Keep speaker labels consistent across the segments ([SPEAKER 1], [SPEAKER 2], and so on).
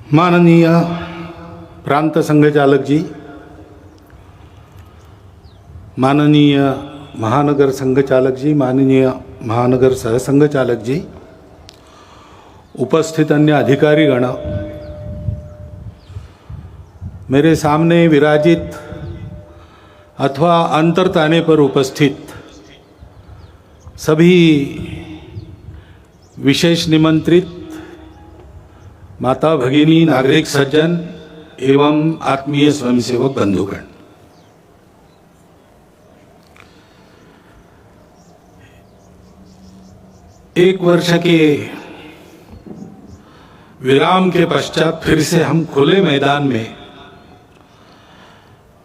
[SPEAKER 1] माननीय प्रांत संघचालक जी, माननीय महानगर संघचालक जी, माननीय महानगर सहसंघचालक जी, उपस्थित अन्य अधिकारीगण, मेरे सामने विराजित अथवा अंतरताने पर उपस्थित सभी विशेष निमंत्रित माता भगिनी, नागरिक सज्जन एवं आत्मीय स्वयंसेवक बंधुगण, एक वर्ष के विराम के पश्चात फिर से हम खुले मैदान में,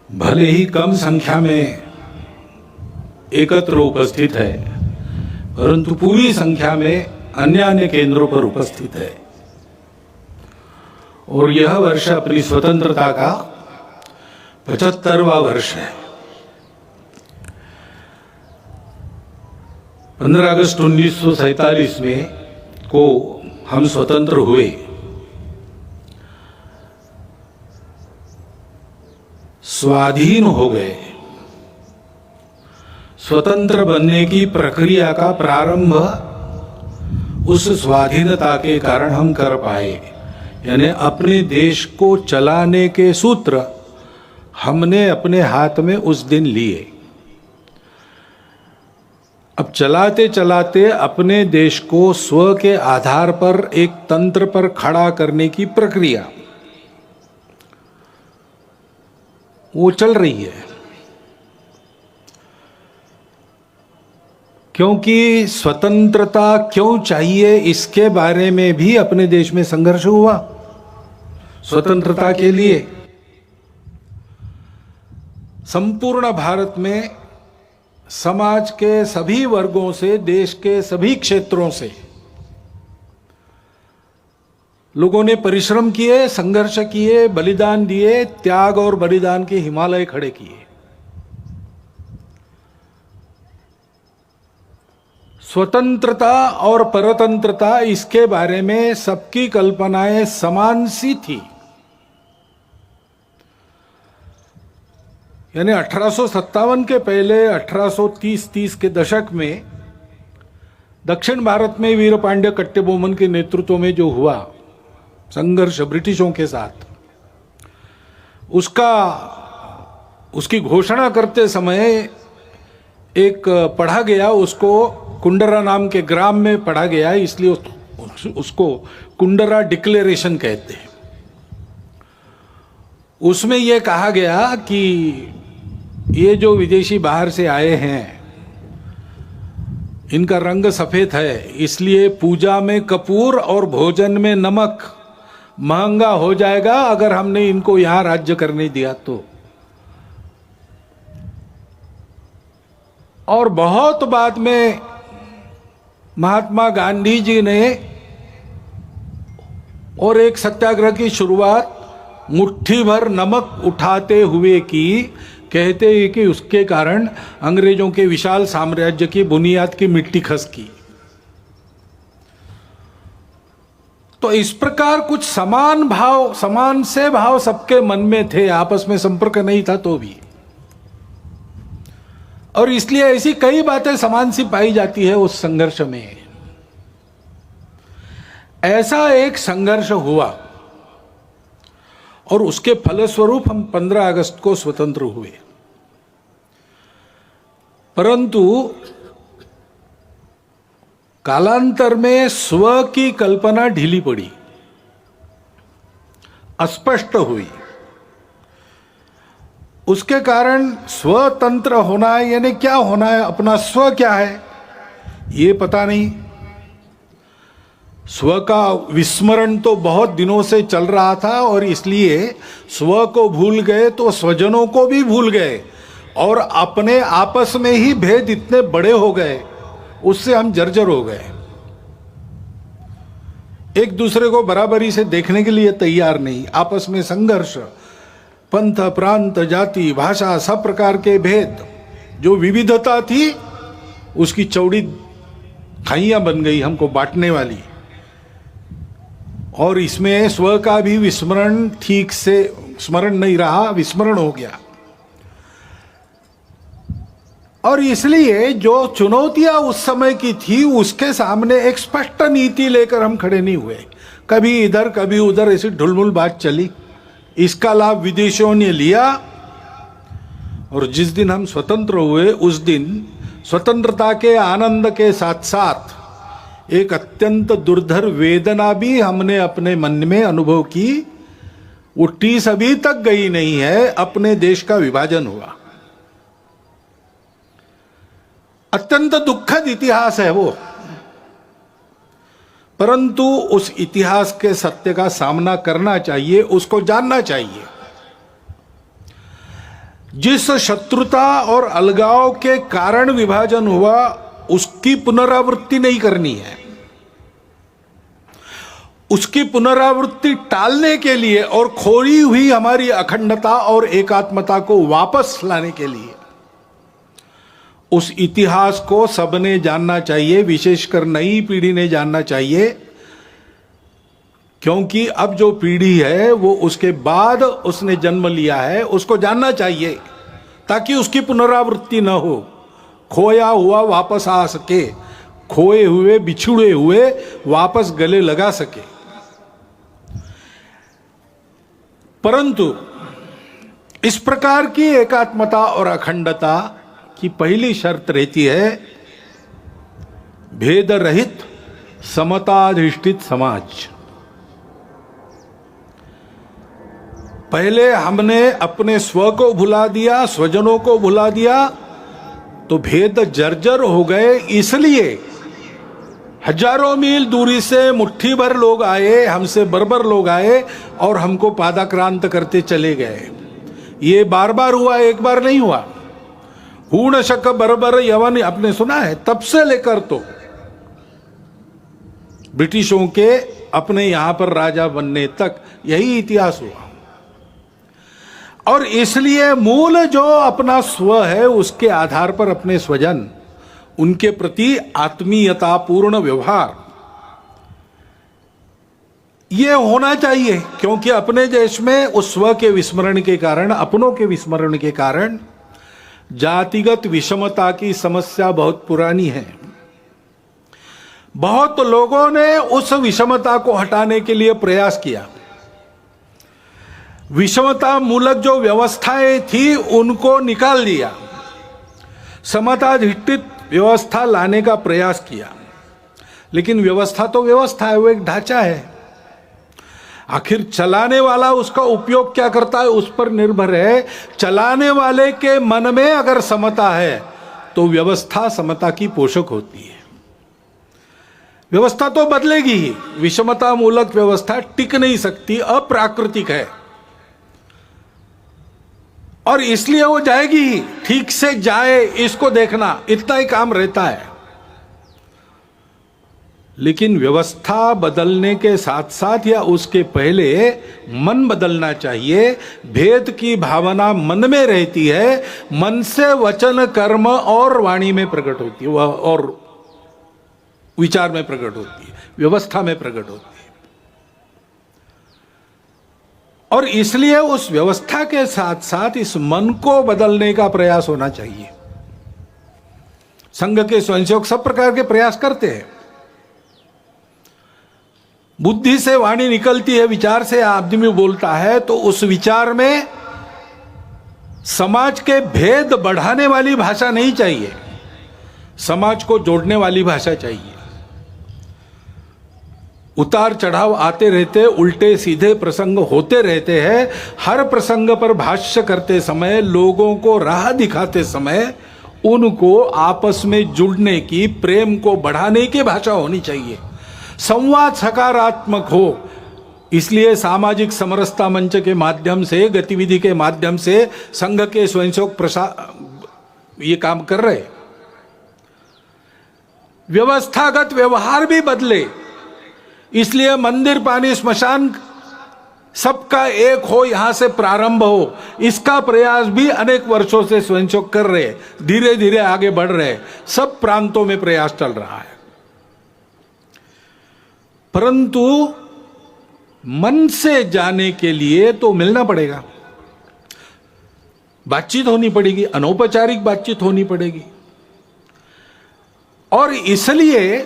[SPEAKER 1] भले ही कम संख्या में एकत्र उपस्थित है, परंतु पूरी संख्या में अन्य केंद्रों पर उपस्थित है। और यह वर्ष अपनी स्वतंत्रता का 75वां वर्ष है। 15 अगस्त 1947 में को हम स्वतंत्र हुए। स्वाधीन हो गए। स्वतंत्र बनने की प्रक्रिया का प्रारंभ उस स्वाधीनता के कारण हम कर पाए, यानी अपने देश को चलाने के सूत्र हमने अपने हाथ में उस दिन लिए। अब चलाते चलाते अपने देश को स्व के आधार पर एक तंत्र पर खड़ा करने की प्रक्रिया वो चल रही है, क्योंकि स्वतंत्रता क्यों चाहिए इसके बारे में भी अपने देश में संघर्ष हुआ। स्वतंत्रता के लिए संपूर्ण भारत में समाज के सभी वर्गों से, देश के सभी क्षेत्रों से लोगों ने परिश्रम किए, संघर्ष किए, बलिदान दिए, त्याग और बलिदान के हिमालय खड़े किए। स्वतंत्रता और परतंत्रता, इसके बारे में सबकी कल्पनाएं समान सी थी। यानी 1857 के पहले 1830 के दशक में दक्षिण भारत में वीर पांड्य कट्टेबोमन के नेतृत्व में जो हुआ संघर्ष ब्रिटिशों के साथ, उसकी घोषणा करते समय एक पढ़ा गया, उसको कुंडरा नाम के ग्राम में पढ़ा गया, इसलिए उसको कुंडरा डिक्लेरेशन कहते हैं। उसमें यह कहा गया कि ये जो विदेशी बाहर से आए हैं, इनका रंग सफेद है, इसलिए पूजा में कपूर और भोजन में नमक महंगा हो जाएगा अगर हमने इनको यहां राज्य करने दिया तो। और बहुत बाद में महात्मा गांधी जी ने और एक सत्याग्रह की शुरुआत मुट्ठी भर नमक उठाते हुए की, कहते हैं कि उसके कारण अंग्रेजों के विशाल साम्राज्य की बुनियाद की मिट्टी खसकी। तो इस प्रकार कुछ समान से भाव सबके मन में थे, आपस में संपर्क नहीं था तो भी, और इसलिए ऐसी कई बातें समान सी पाई जाती है उस संघर्ष में। ऐसा एक संघर्ष हुआ और उसके फलस्वरूप हम 15 अगस्त को स्वतंत्र हुए। परंतु कालांतर में स्व की कल्पना ढीली पड़ी, अस्पष्ट हुई। उसके कारण स्वतंत्र होना है, यानी क्या होना है, अपना स्व क्या है ये पता नहीं। स्व का विस्मरण तो बहुत दिनों से चल रहा था और इसलिए स्व को भूल गए तो स्वजनों को भी भूल गए, और अपने आपस में ही भेद इतने बड़े हो गए, उससे हम जर्जर हो गए। एक दूसरे को बराबरी से देखने के लिए तैयार नहीं, आपस में संघर्ष, पंथ, प्रांत, जाति, भाषा, सब प्रकार के भेद, जो विविधता थी उसकी चौड़ी खाइयां बन गई हमको बांटने वाली। और इसमें स्व का भी विस्मरण ठीक से स्मरण नहीं रहा, विस्मरण हो गया। और इसलिए जो चुनौतियां उस समय की थी उसके सामने एक स्पष्ट नीति लेकर हम खड़े नहीं हुए। कभी इधर कभी उधर ऐसी ढुलमुल बात चली, इसका लाभ विदेशियों ने लिया। और जिस दिन हम स्वतंत्र हुए उस दिन स्वतंत्रता के आनंद के साथ साथ एक अत्यंत दुर्धर वेदना भी हमने अपने मन में अनुभव की। वो टीस अभी तक गई नहीं है, अपने देश का विभाजन हुआ। अत्यंत दुखद इतिहास है वो, परंतु उस इतिहास के सत्य का सामना करना चाहिए, उसको जानना चाहिए। जिस शत्रुता और अलगाव के कारण विभाजन हुआ उसकी पुनरावृत्ति नहीं करनी है। उसकी पुनरावृत्ति टालने के लिए और खोई हुई हमारी अखंडता और एकात्मता को वापस लाने के लिए उस इतिहास को सबने जानना चाहिए, विशेषकर नई पीढ़ी ने जानना चाहिए। क्योंकि अब जो पीढ़ी है वो उसके बाद उसने जन्म लिया है, उसको जानना चाहिए ताकि उसकी पुनरावृत्ति न हो, खोया हुआ वापस आ सके, खोए हुए बिछुड़े हुए वापस गले लगा सके। परंतु इस प्रकार की एकात्मता और अखंडता की पहली शर्त रहती है भेद रहित समताधिष्ठित समाज। पहले हमने अपने स्व को भुला दिया, स्वजनों को भुला दिया, तो भेद जर्जर हो गए। इसलिए हजारों मील दूरी से मुट्ठी भर लोग आए, हमसे बर्बर लोग आए और हमको पादाक्रांत करते चले गए। ये बार बार हुआ, एक बार नहीं हुआ। हूण शक बर्बर यवन आपने सुना है, तब से लेकर तो ब्रिटिशों के अपने यहां पर राजा बनने तक यही इतिहास हुआ। और इसलिए मूल जो अपना स्व है उसके आधार पर अपने स्वजन, उनके प्रति आत्मीयतापूर्ण व्यवहार ये होना चाहिए। क्योंकि अपने देश में उस स्व के विस्मरण के कारण, अपनों के विस्मरण के कारण जातिगत विषमता की समस्या बहुत पुरानी है। बहुत लोगों ने उस विषमता को हटाने के लिए प्रयास किया। विषमता मूलक जो व्यवस्थाएं थी उनको निकाल दिया, समताधिष्ठित व्यवस्था लाने का प्रयास किया। लेकिन व्यवस्था तो व्यवस्था है, वो एक ढांचा है। आखिर चलाने वाला उसका उपयोग क्या करता है उस पर निर्भर है। चलाने वाले के मन में अगर समता है तो व्यवस्था समता की पोषक होती है। व्यवस्था तो बदलेगी ही, विषमता मूलक व्यवस्था टिक नहीं सकती, अप्राकृतिक है। और इसलिए वो जाएगी ही, ठीक से जाए इसको देखना, इतना ही काम रहता है। लेकिन व्यवस्था बदलने के साथ साथ या उसके पहले मन बदलना चाहिए। भेद की भावना मन में रहती है, मन से वचन कर्म और वाणी में प्रकट होती है, और विचार में प्रकट होती है, व्यवस्था में प्रकट होती है। और इसलिए उस व्यवस्था के साथ साथ इस मन को बदलने का प्रयास होना चाहिए। संघ के स्वयंसेवक सब प्रकार के प्रयास करते हैं। बुद्धि से वाणी निकलती है, विचार से आदमी बोलता है, तो उस विचार में समाज के भेद बढ़ाने वाली भाषा नहीं चाहिए, समाज को जोड़ने वाली भाषा चाहिए। उतार चढ़ाव आते रहते, उल्टे सीधे प्रसंग होते रहते हैं। हर प्रसंग पर भाष्य करते समय, लोगों को राह दिखाते समय उनको आपस में जुड़ने की, प्रेम को बढ़ाने की भाषा होनी चाहिए। संवाद सकारात्मक हो। इसलिए सामाजिक समरसता मंच के माध्यम से, गतिविधि के माध्यम से संघ के स्वयंसेवक ये काम कर रहे। व्यवस्थागत व्यवहार भी बदले, इसलिए मंदिर पानी स्मशान सबका एक हो, यहां से प्रारंभ हो, इसका प्रयास भी अनेक वर्षों से स्वयंसेवक कर रहे, धीरे धीरे आगे बढ़ रहे। सब प्रांतों में प्रयास चल रहा है। परंतु मन से जाने के लिए तो मिलना पड़ेगा, बातचीत होनी पड़ेगी, अनौपचारिक बातचीत होनी पड़ेगी। और इसलिए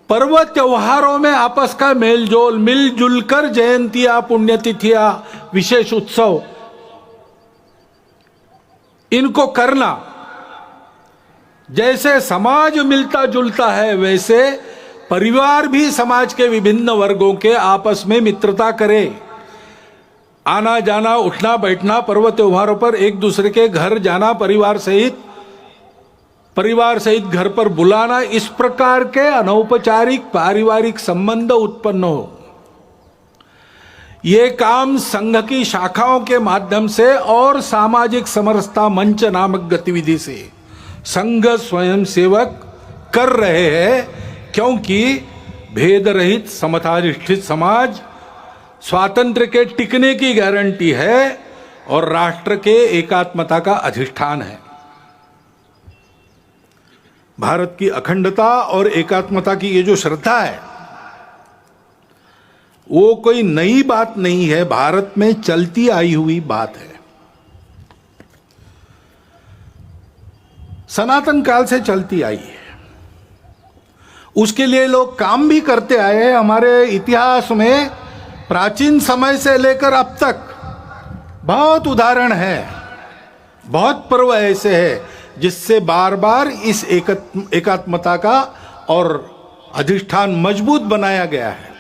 [SPEAKER 1] पर्व त्योहारों में आपस का मेलजोल, मिलजुल कर जयंतियां, पुण्यतिथियां, विशेष उत्सव इनको करना, जैसे समाज मिलता जुलता है वैसे परिवार भी समाज के विभिन्न वर्गों के आपस में मित्रता करे। आना जाना, उठना बैठना, पर्व त्योहारों पर एक दूसरे के घर जाना, परिवार सहित घर पर बुलाना, इस प्रकार के अनौपचारिक पारिवारिक संबंध उत्पन्न हो। ये काम संघ की शाखाओं के माध्यम से और सामाजिक समरसता मंच नामक गतिविधि से संघ स्वयं सेवक कर रहे हैं, क्योंकि भेद रहित समताधिष्ठित समाज स्वातंत्र्य के टिकने की गारंटी है और राष्ट्र के एकात्मता का अधिष्ठान है। भारत की अखंडता और एकात्मता की ये जो श्रद्धा है, वो कोई नई बात नहीं है, भारत में चलती आई हुई बात है, सनातन काल से चलती आई है। उसके लिए लोग काम भी करते आए। हमारे इतिहास में प्राचीन समय से लेकर अब तक बहुत उदाहरण है, बहुत पर्व ऐसे हैं जिससे बार बार इस एकात्मता का और अधिष्ठान मजबूत बनाया गया है।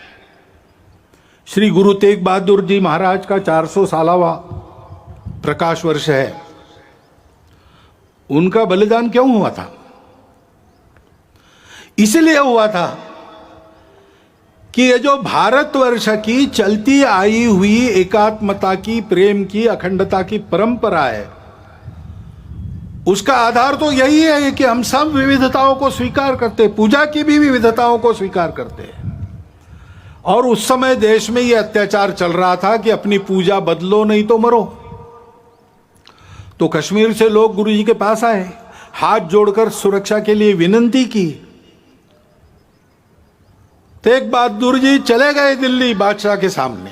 [SPEAKER 1] श्री गुरु तेग बहादुर जी महाराज का 400 सालावा प्रकाश वर्ष है। उनका बलिदान क्यों हुआ था? इसलिए हुआ था कि ये जो भारतवर्ष की चलती आई हुई एकात्मता की, प्रेम की, अखंडता की परंपरा है, उसका आधार तो यही है कि हम सब विविधताओं को स्वीकार करते, पूजा की भी विविधताओं को स्वीकार करते हैं। और उस समय देश में यह अत्याचार चल रहा था कि अपनी पूजा बदलो नहीं तो मरो। तो कश्मीर से लोग गुरु जी के पास आए, हाथ जोड़कर सुरक्षा के लिए विनती की। तेग बहादुर जी चले गए दिल्ली बादशाह के सामने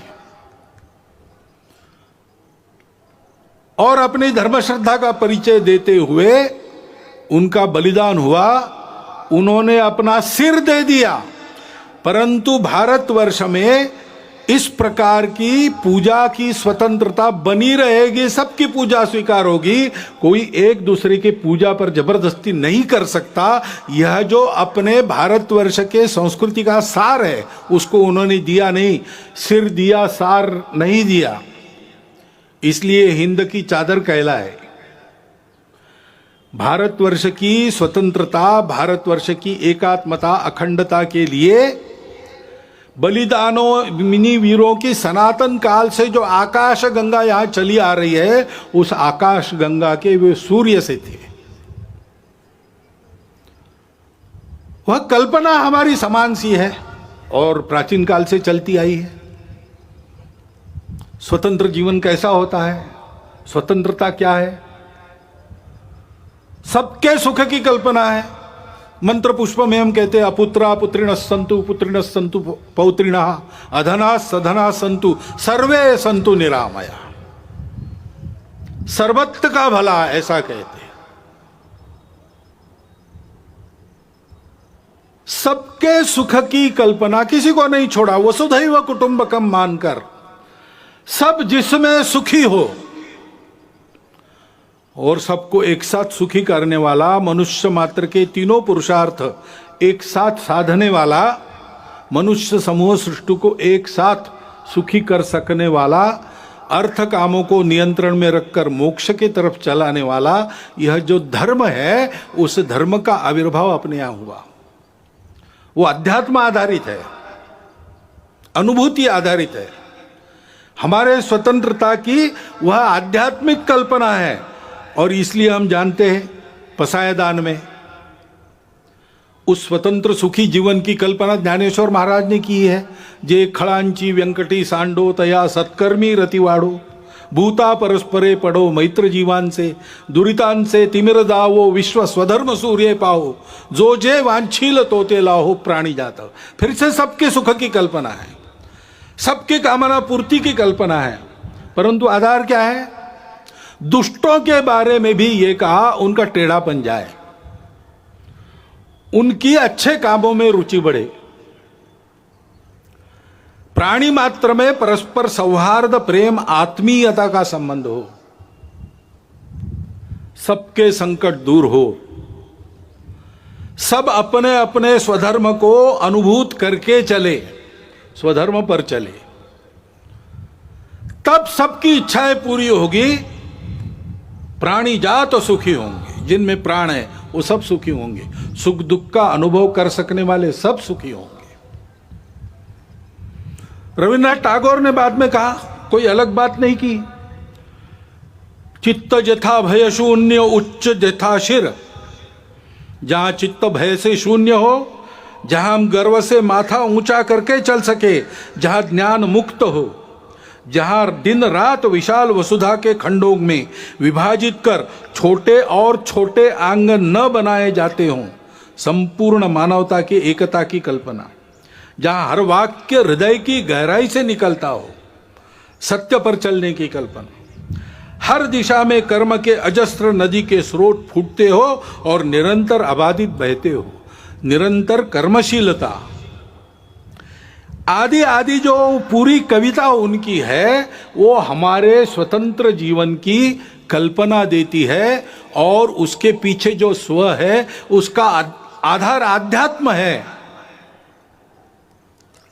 [SPEAKER 1] और अपनी धर्म श्रद्धा का परिचय देते हुए उनका बलिदान हुआ। उन्होंने अपना सिर दे दिया। परंतु भारतवर्ष में इस प्रकार की पूजा की स्वतंत्रता बनी रहेगी, सबकी पूजा स्वीकार होगी, कोई एक दूसरे की पूजा पर जबरदस्ती नहीं कर सकता। यह जो अपने भारतवर्ष के संस्कृति का सार है उसको उन्होंने दिया नहीं, सिर दिया, सार नहीं दिया। इसलिए हिंद की चादर कहलाए। भारतवर्ष की स्वतंत्रता, भारतवर्ष की एकात्मता, अखंडता के लिए बलिदानों, मिनी वीरों की सनातन काल से जो आकाश गंगा यहां चली आ रही है, उस आकाश गंगा के वे सूर्य से थे। वह कल्पना हमारी समान सी है और प्राचीन काल से चलती आई है। स्वतंत्र जीवन कैसा होता है, स्वतंत्रता क्या है? सबके सुख की कल्पना है। मंत्र पुष्प में हम कहते हैं अपुत्रा पुत्रिणः सन्तु पौत्रिणः अधना सधना सन्तु सर्वे सन्तु निरामया। सर्वत्र का भला, ऐसा कहते हैं। सबके सुख की कल्पना, किसी को नहीं छोड़ा, वसुधैव कुटुंबकम मानकर सब जिसमें सुखी हो और सबको एक साथ सुखी करने वाला, मनुष्य मात्र के तीनों पुरुषार्थ एक साथ साधने वाला, मनुष्य समूह सृष्टि को एक साथ सुखी कर सकने वाला, अर्थ कामों को नियंत्रण में रखकर मोक्ष की तरफ चलाने वाला, यह जो धर्म है उस धर्म का आविर्भाव अपने यहां हुआ। वो अध्यात्म आधारित है, अनुभूति आधारित है। हमारे स्वतंत्रता की वह आध्यात्मिक कल्पना है। और इसलिए हम जानते हैं पसायदान में उस स्वतंत्र सुखी जीवन की कल्पना ज्ञानेश्वर महाराज ने की है। जे खड़ांची व्यंकटी सांडो तया सत्कर्मी रतिवाड़ो, भूता परस्परे पढ़ो मैत्र जीवान से, दुरितान से तिमिर दावो विश्व स्वधर्म सूर्य पाओ, जो जे वांछील तोते लाहो प्राणी जाता। फिर से सबके सुख की कल्पना है। सबकी कामना पूर्ति की कल्पना है, परंतु आधार क्या है? दुष्टों के बारे में भी ये कहा उनका टेढ़ापन जाए, उनकी अच्छे कामों में रुचि बढ़े, प्राणी मात्र में परस्पर सौहार्द, प्रेम, आत्मीयता का संबंध हो, सबके संकट दूर हो, सब अपने अपने स्वधर्म को अनुभूत करके चले, स्वधर्म पर चले, तब सबकी इच्छाएं पूरी होगी। प्राणी जात सुखी होंगे, जिनमें प्राण है वो सब सुखी होंगे, सुख दुख का अनुभव कर सकने वाले सब सुखी होंगे। रविन्द्रनाथ टैगोर ने बाद में कहा, कोई अलग बात नहीं की, चित्त जथा भय शून्य उच्च जथा शिर। जहां चित्त भय से शून्य हो, जहां हम गर्व से माथा ऊंचा करके चल सके, जहां ज्ञान मुक्त हो, जहां दिन रात विशाल वसुधा के खंडों में विभाजित कर छोटे और छोटे आंगन न बनाए जाते हों, संपूर्ण मानवता की एकता की कल्पना, जहां हर वाक्य हृदय की गहराई से निकलता हो, सत्य पर चलने की कल्पना, हर दिशा में कर्म के अजस्त्र नदी के स्रोत फूटते हो और निरंतर अबाधित बहते हो, निरंतर कर्मशीलता, आदि आदि जो पूरी कविता उनकी है, वो हमारे स्वतंत्र जीवन की कल्पना देती है और उसके पीछे जो स्व है उसका आधार आध्यात्म है,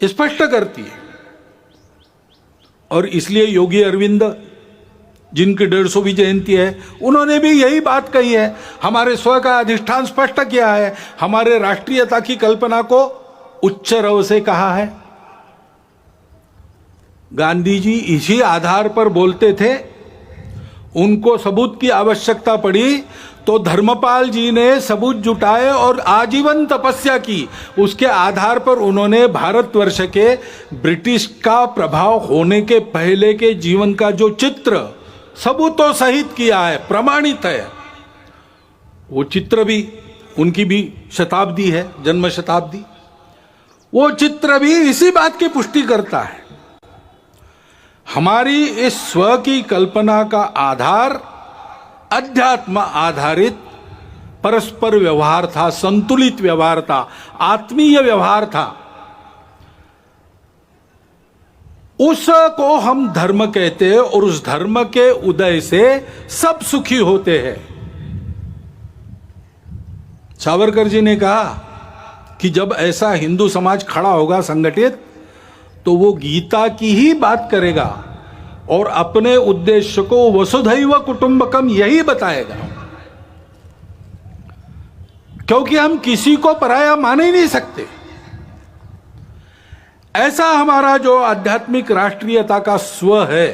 [SPEAKER 1] स्पष्ट करती है। और इसलिए योगी अरविंद, जिनकी 150वीं जयंती है, उन्होंने भी यही बात कही है, हमारे स्व का अधिष्ठान स्पष्ट किया है, हमारे राष्ट्रीयता की कल्पना को उच्च रव से कहा है। गांधी जी इसी आधार पर बोलते थे। उनको सबूत की आवश्यकता पड़ी तो धर्मपाल जी ने सबूत जुटाए और आजीवन तपस्या की। उसके आधार पर उन्होंने भारतवर्ष के ब्रिटिश का प्रभाव होने के पहले के जीवन का जो चित्र सबूतों सहित किया है, प्रमाणित है, वो चित्र भी उनकी भी शताब्दी है, जन्म शताब्दी, वो चित्र भी इसी बात की पुष्टि करता है। हमारी इस स्व की कल्पना का आधार अध्यात्म आधारित परस्पर व्यवहार था, संतुलित व्यवहार था, आत्मीय व्यवहार था। उसको हम धर्म कहते हैं और उस धर्म के उदय से सब सुखी होते हैं। सावरकर जी ने कहा कि जब ऐसा हिंदू समाज खड़ा होगा संगठित, तो वो गीता की ही बात करेगा और अपने उद्देश्य को वसुधैव कुटुंबकम यही बताएगा, क्योंकि हम किसी को पराया मान ही नहीं सकते। ऐसा हमारा जो आध्यात्मिक राष्ट्रीयता का स्व है,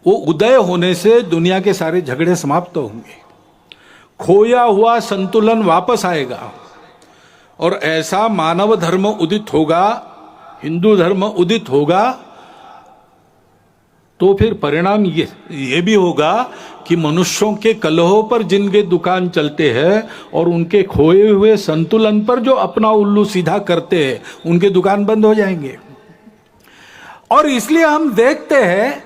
[SPEAKER 1] वो उदय होने से दुनिया के सारे झगड़े समाप्त होंगे, खोया हुआ संतुलन वापस आएगा और ऐसा मानव धर्म उदित होगा, हिंदू धर्म उदित होगा, तो फिर परिणाम ये भी होगा कि मनुष्यों के कलहों पर जिनके दुकान चलते हैं और उनके खोए हुए संतुलन पर जो अपना उल्लू सीधा करते हैं, उनके दुकान बंद हो जाएंगे। और इसलिए हम देखते हैं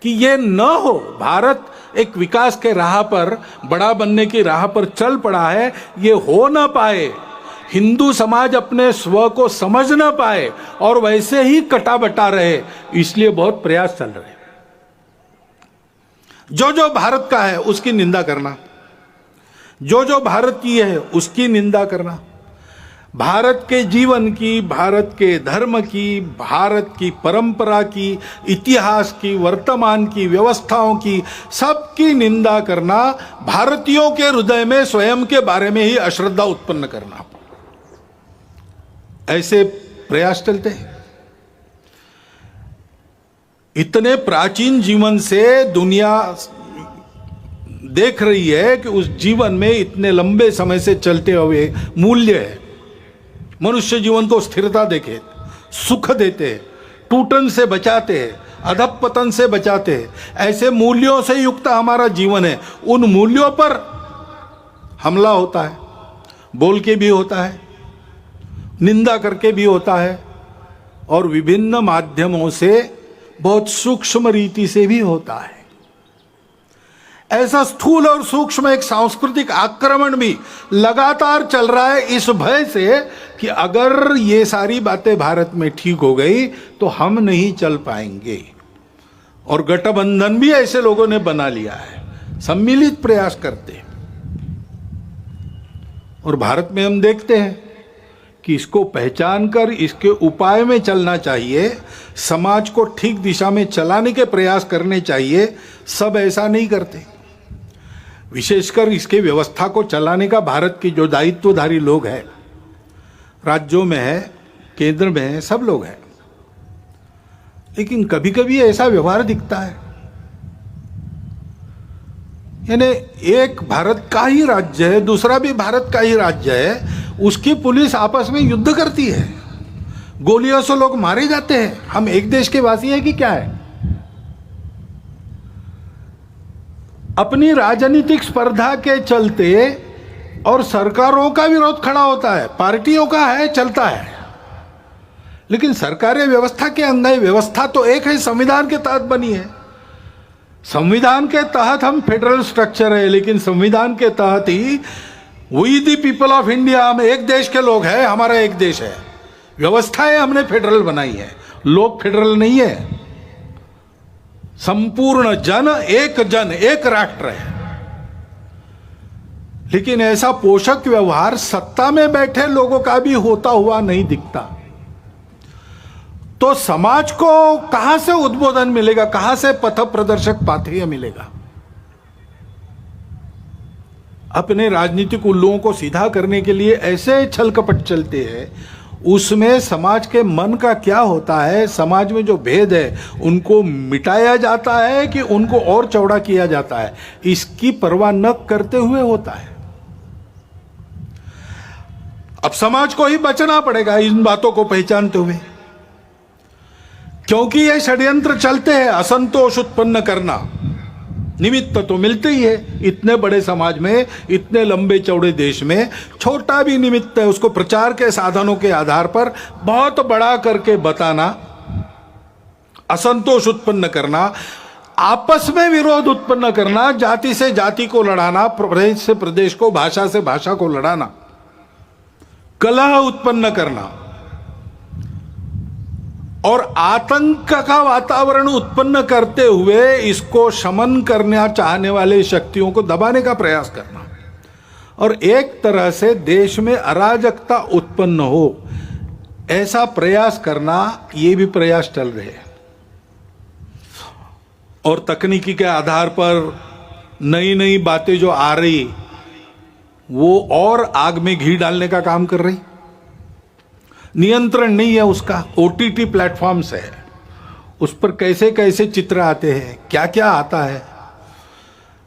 [SPEAKER 1] कि ये न हो, भारत एक विकास के राह पर, बड़ा बनने की राह पर चल पड़ा है, ये हो ना पाए, हिंदू समाज अपने स्व को समझ ना पाए और वैसे ही कटा बटा रहे, इसलिए बहुत प्रयास चल रहे। जो जो भारत का है उसकी निंदा करना, जो जो भारत की है उसकी निंदा करना, भारत के जीवन की, भारत के धर्म की, भारत की परंपरा की, इतिहास की, वर्तमान की, व्यवस्थाओं की, सबकी निंदा करना, भारतीयों के हृदय में स्वयं के बारे में ही अश्रद्धा उत्पन्न करना, ऐसे प्रयास चलते हैं। इतने प्राचीन जीवन से दुनिया देख रही है कि उस जीवन में इतने लंबे समय से चलते हुए मूल्य है। मनुष्य जीवन को स्थिरता देखे, सुख देते, टूटन से बचाते हैं, अधपतन से बचाते हैं, ऐसे मूल्यों से युक्त हमारा जीवन है। उन मूल्यों पर हमला होता है, बोल के भी होता है, निंदा करके भी होता है और विभिन्न माध्यमों से बहुत सूक्ष्म रीति से भी होता है। ऐसा स्थूल और सूक्ष्म एक सांस्कृतिक आक्रमण भी लगातार चल रहा है, इस भय से कि अगर ये सारी बातें भारत में ठीक हो गई तो हम नहीं चल पाएंगे। और गठबंधन भी ऐसे लोगों ने बना लिया है, सम्मिलित प्रयास करते हैं। और भारत में हम देखते हैं कि इसको पहचान कर इसके उपाय में चलना चाहिए, समाज को ठीक दिशा में चलाने के प्रयास करने चाहिए। सब ऐसा नहीं करते। विशेषकर इसके व्यवस्था को चलाने का भारत के जो दायित्वधारी लोग हैं, राज्यों में है, केंद्र में है, सब लोग हैं। लेकिन कभी कभी ऐसा व्यवहार दिखता है, यानी एक भारत का ही राज्य है, दूसरा भी भारत का ही राज्य है, उसकी पुलिस आपस में युद्ध करती है, गोलियों से लोग मारे जाते हैं। हम एक देश के वासी हैं कि क्या है? अपनी राजनीतिक स्पर्धा के चलते और सरकारों का विरोध खड़ा होता है, पार्टियों का है, चलता है। लेकिन सरकारी व्यवस्था के अंदर, व्यवस्था तो एक है, संविधान के तहत बनी है। संविधान के तहत हम फेडरल स्ट्रक्चर है, लेकिन संविधान के तहत ही we the people of India, हम एक देश के लोग हैं, हमारा एक देश है, व्यवस्थाएं हमने फेडरल बनाई है, लोग फेडरल नहीं है। संपूर्ण जन एक राष्ट्र है। लेकिन ऐसा पोषक व्यवहार सत्ता में बैठे लोगों का भी होता हुआ नहीं दिखता। तो समाज को कहां से उद्बोधन मिलेगा, कहां से पथ प्रदर्शक पाथेय मिलेगा? अपने राजनीतिक उल्लुओं को सीधा करने के लिए ऐसे छल कपट चलते हैं, उसमें समाज के मन का क्या होता है, समाज में जो भेद है उनको मिटाया जाता है कि उनको और चौड़ा किया जाता है, इसकी परवाह न करते हुए होता है। अब समाज को ही बचना पड़ेगा इन बातों को पहचानते हुए, क्योंकि ये षड्यंत्र चलते हैं। असंतोष उत्पन्न करना निमित्त तो मिलते ही है। इतने बड़े समाज में, इतने लंबे चौड़े देश में छोटा भी निमित्त है, उसको प्रचार के साधनों के आधार पर बहुत बड़ा करके बताना, असंतोष उत्पन्न करना, आपस में विरोध उत्पन्न करना, जाति से जाति को लड़ाना, प्रदेश से प्रदेश को, भाषा से भाषा को लड़ाना, कलह उत्पन्न करना और आतंक का वातावरण उत्पन्न करते हुए इसको शमन करना चाहने वाले शक्तियों को दबाने का प्रयास करना और एक तरह से देश में अराजकता उत्पन्न हो, ऐसा प्रयास करना, ये भी प्रयास चल रहे हैं। और तकनीकी के आधार पर नई नई बातें जो आ रही, वो और आग में घी डालने का काम कर रही। नियंत्रण नहीं है उसका। ओटीटी प्लेटफॉर्म्स है, उस पर कैसे कैसे चित्र आते हैं, क्या क्या आता है।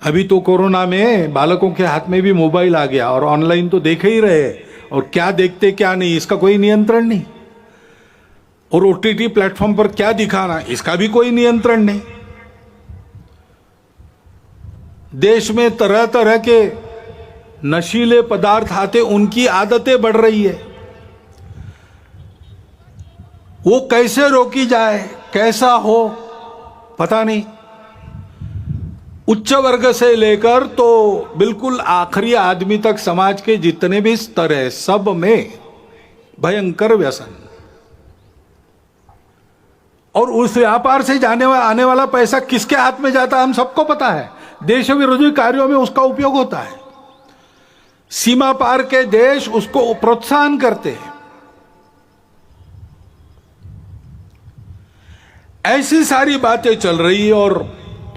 [SPEAKER 1] अभी तो कोरोना में बालकों के हाथ में भी मोबाइल आ गया और ऑनलाइन तो देख ही रहे, और क्या देखते क्या नहीं इसका कोई नियंत्रण नहीं। और ओटीटी प्लेटफॉर्म पर क्या दिखाना, इसका भी कोई नियंत्रण नहीं। देश में तरह तरह के नशीले पदार्थ आते, उनकी आदतें बढ़ रही है। वो कैसे रोकी जाए, कैसा हो, पता नहीं। उच्च वर्ग से लेकर तो बिल्कुल आखिरी आदमी तक समाज के जितने भी स्तर है, सब में भयंकर व्यसन। और उस व्यापार से आने वाला पैसा किसके हाथ में जाता है हम सबको पता है। देश विरोधी कार्यों में उसका उपयोग होता है। सीमा पार के देश उसको प्रोत्साहन करते हैं। ऐसी सारी बातें चल रही है और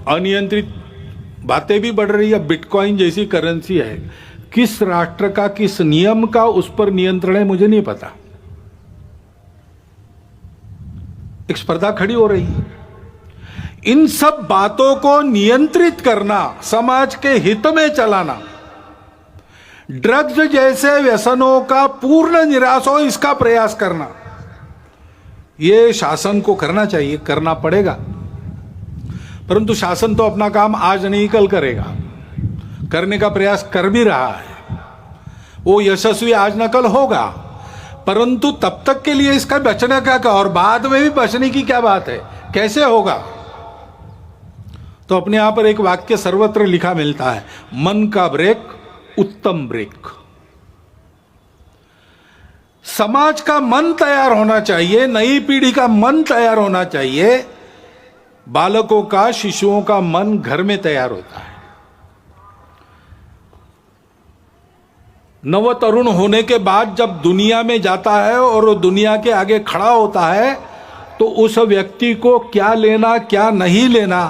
[SPEAKER 1] अनियंत्रित बातें भी बढ़ रही है। बिटकॉइन जैसी करेंसी है, किस राष्ट्र का, किस नियम का उस पर नियंत्रण है मुझे नहीं पता। एक स्पर्धा खड़ी हो रही है। इन सब बातों को नियंत्रित करना, समाज के हित में चलाना, ड्रग्स जैसे व्यसनों का पूर्ण निराश हो इसका प्रयास करना, ये शासन को करना चाहिए, करना पड़ेगा। परंतु शासन तो अपना काम आज नहीं कल करेगा, करने का प्रयास कर भी रहा है। वो यशस्वी आज न कल होगा, परंतु तब तक के लिए इसका बचने का और बाद में भी बचने की क्या बात है, कैसे होगा? तो अपने यहां पर एक वाक्य सर्वत्र लिखा मिलता है, मन का ब्रेक उत्तम ब्रेक। समाज का मन तैयार होना चाहिए, नई पीढ़ी का मन तैयार होना चाहिए। बालकों का, शिशुओं का मन घर में तैयार होता है। नव तरुण होने के बाद जब दुनिया में जाता है और दुनिया के आगे खड़ा होता है, तो उस व्यक्ति को क्या लेना क्या नहीं लेना,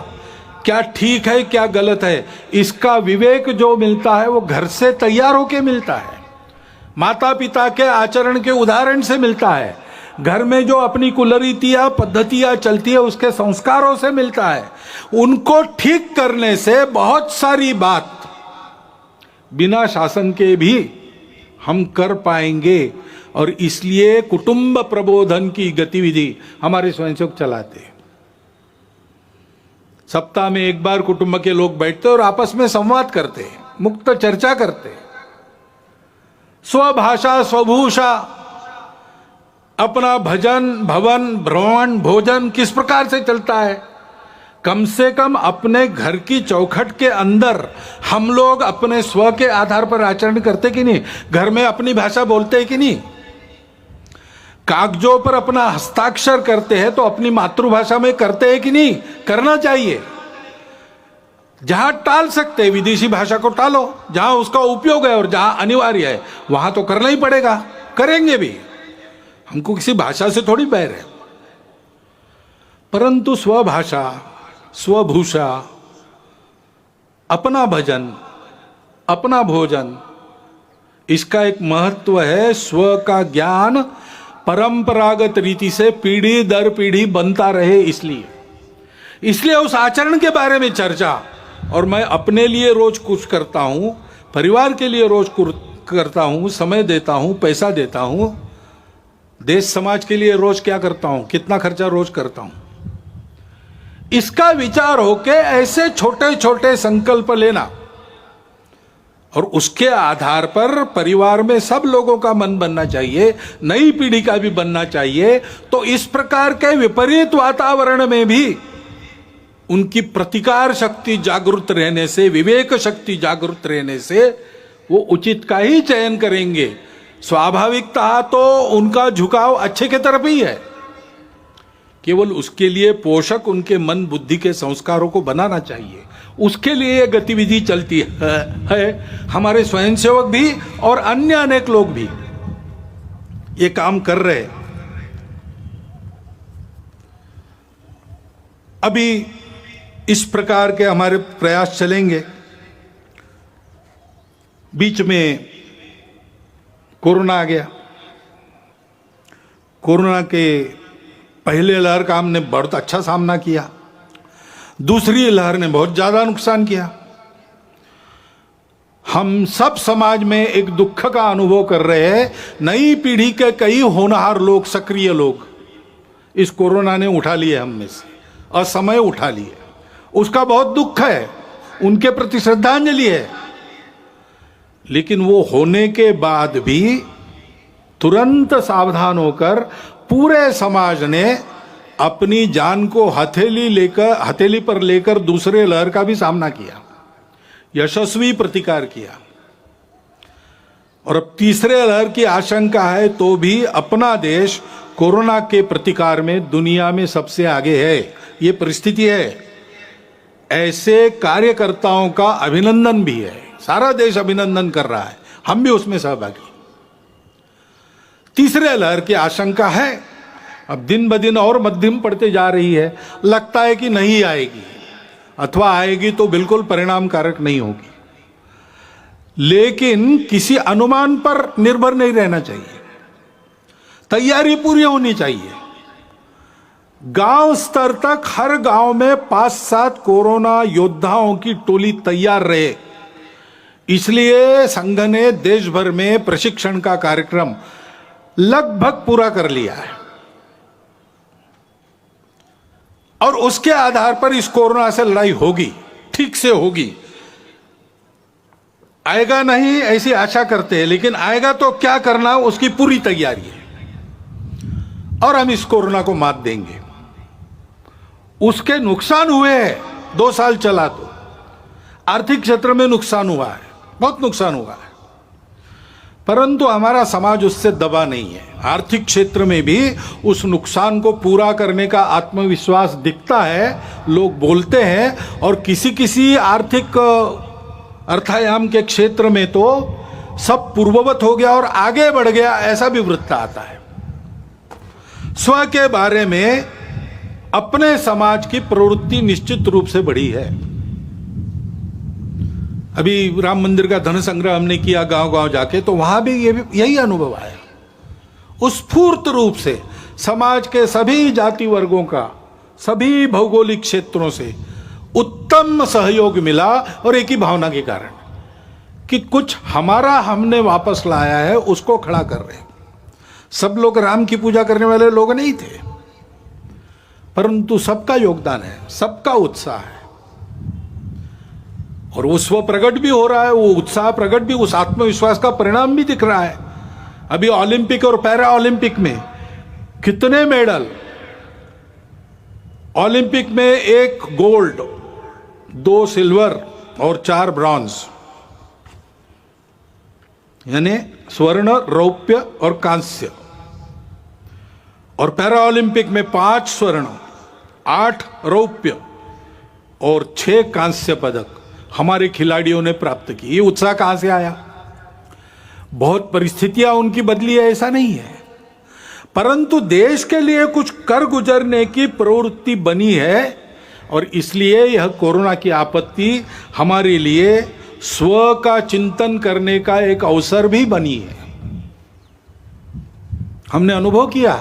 [SPEAKER 1] क्या ठीक है क्या गलत है, इसका विवेक जो मिलता है वो घर से तैयार होके मिलता है, माता पिता के आचरण के उदाहरण से मिलता है, घर में जो अपनी कुलरीतियां पद्धतियां चलती है उसके संस्कारों से मिलता है। उनको ठीक करने से बहुत सारी बात बिना शासन के भी हम कर पाएंगे। और इसलिए कुटुंब प्रबोधन की गतिविधि हमारे स्वयंसेवक चलाते हैं। सप्ताह में एक बार कुटुंब के लोग बैठते और आपस में संवाद करते हैं, मुक्त चर्चा करते हैं। स्वभाषा स्वभूषा, अपना भजन भवन भ्रमण भोजन किस प्रकार से चलता है, कम से कम अपने घर की चौखट के अंदर हम लोग अपने स्व के आधार पर आचरण करते कि नहीं? घर में अपनी भाषा बोलते हैं कि नहीं? कागजों पर अपना हस्ताक्षर करते हैं तो अपनी मातृभाषा में करते हैं कि नहीं? करना चाहिए। जहां टाल सकते हैं विदेशी भाषा को टालो, जहां उसका उपयोग है और जहां अनिवार्य है वहां तो करना ही पड़ेगा, करेंगे भी। हमको किसी भाषा से थोड़ी बैर है। परंतु स्वभाषा स्वभूषा, अपना भजन अपना भोजन, इसका एक महत्व है। स्व का ज्ञान परंपरागत रीति से पीढ़ी दर पीढ़ी बनता रहे, इसलिए उस आचरण के बारे में चर्चा। और मैं अपने लिए रोज कुछ करता हूं, परिवार के लिए रोज करता हूं, समय देता हूं, पैसा देता हूं, देश समाज के लिए रोज क्या करता हूं, कितना खर्चा रोज करता हूं, इसका विचार होके ऐसे छोटे छोटे संकल्प लेना और उसके आधार पर परिवार में सब लोगों का मन बनना चाहिए, नई पीढ़ी का भी बनना चाहिए। तो इस प्रकार के विपरीत वातावरण में भी उनकी प्रतिकार शक्ति जागृत रहने से, विवेक शक्ति जागृत रहने से वो उचित का ही चयन करेंगे। स्वाभाविकता तो उनका झुकाव अच्छे के तरफ ही है, केवल उसके लिए पोषक उनके मन बुद्धि के संस्कारों को बनाना चाहिए। उसके लिए ये गतिविधि चलती है। हमारे स्वयंसेवक भी और अन्य अनेक लोग भी ये काम कर रहे हैं। अभी इस प्रकार के हमारे प्रयास चलेंगे। बीच में कोरोना आ गया। कोरोना के पहले लहर का हमने बहुत अच्छा सामना किया, दूसरी लहर ने बहुत ज्यादा नुकसान किया। हम सब समाज में एक दुख का अनुभव कर रहे हैं। नई पीढ़ी के कई होनहार लोग, सक्रिय लोग इस कोरोना ने उठा लिए हम में से, असमय उठा लिए। उसका बहुत दुख है, उनके प्रति श्रद्धांजलि है। लेकिन वो होने के बाद भी तुरंत सावधान होकर पूरे समाज ने अपनी जान को हथेली पर लेकर दूसरे लहर का भी सामना किया, यशस्वी प्रतिकार किया। और अब तीसरे लहर की आशंका है तो भी अपना देश कोरोना के प्रतिकार में दुनिया में सबसे आगे है। ये परिस्थिति है। ऐसे कार्यकर्ताओं का अभिनंदन भी है, सारा देश अभिनंदन कर रहा है, हम भी उसमें सहभागी। तीसरे लहर की आशंका है, अब दिन ब दिन और मध्यम पड़ते जा रही है। लगता है कि नहीं आएगी, अथवा आएगी तो बिल्कुल परिणामकारक नहीं होगी। लेकिन किसी अनुमान पर निर्भर नहीं रहना चाहिए, तैयारी पूरी होनी चाहिए। गांव स्तर तक हर गांव में 5-7 कोरोना योद्धाओं की टोली तैयार रहे। इसलिए संघ ने देश भर में प्रशिक्षण का कार्यक्रम लगभग पूरा कर लिया है और उसके आधार पर इस कोरोना से लड़ाई होगी, ठीक से होगी। आएगा नहीं ऐसी आशा करते हैं, लेकिन आएगा तो क्या करना उसकी पूरी तैयारी है। और हम इस कोरोना को मात देंगे। उसके नुकसान हुए हैं, 2 साल चला तो आर्थिक क्षेत्र में नुकसान हुआ है, बहुत नुकसान हुआ है, परंतु हमारा समाज उससे दबा नहीं है। आर्थिक क्षेत्र में भी उस नुकसान को पूरा करने का आत्मविश्वास दिखता है, लोग बोलते हैं। और किसी किसी आर्थिक अर्थायाम के क्षेत्र में तो सब पूर्ववत हो गया और आगे बढ़ गया, ऐसा भी वृत्त आता है। स्व के बारे में अपने समाज की प्रवृत्ति निश्चित रूप से बढ़ी है। अभी राम मंदिर का धन संग्रह हमने किया गांव-गांव जाके, तो वहां भी यही अनुभव आया। स्फूर्त रूप से समाज के सभी जाति वर्गों का, सभी भौगोलिक क्षेत्रों से उत्तम सहयोग मिला, और एक ही भावना के कारण कि कुछ हमारा हमने वापस लाया है, उसको खड़ा कर रहे हैं। सब लोग राम की पूजा करने वाले लोग नहीं थे, परंतु सबका योगदान है, सबका उत्साह है, और वो स्व प्रकट भी हो रहा है, वो उत्साह प्रकट भी, उस आत्मविश्वास का परिणाम भी दिख रहा है। अभी ओलंपिक और पैरा ओलंपिक में कितने मेडल, ओलंपिक में 1 गोल्ड, 2 सिल्वर और 4 ब्रॉन्ज, यानी स्वर्ण, रौप्य और कांस्य। और पैरा ओलंपिक में 5 स्वर्ण, 8 रौप्य और 6 कांस्य पदक हमारे खिलाड़ियों ने प्राप्त की। ये उत्साह कहां से आया? बहुत परिस्थितियां उनकी बदली है, ऐसा नहीं है, परंतु देश के लिए कुछ कर गुजरने की प्रवृत्ति बनी है। और इसलिए यह कोरोना की आपत्ति हमारे लिए स्व का चिंतन करने का एक अवसर भी बनी है। हमने अनुभव किया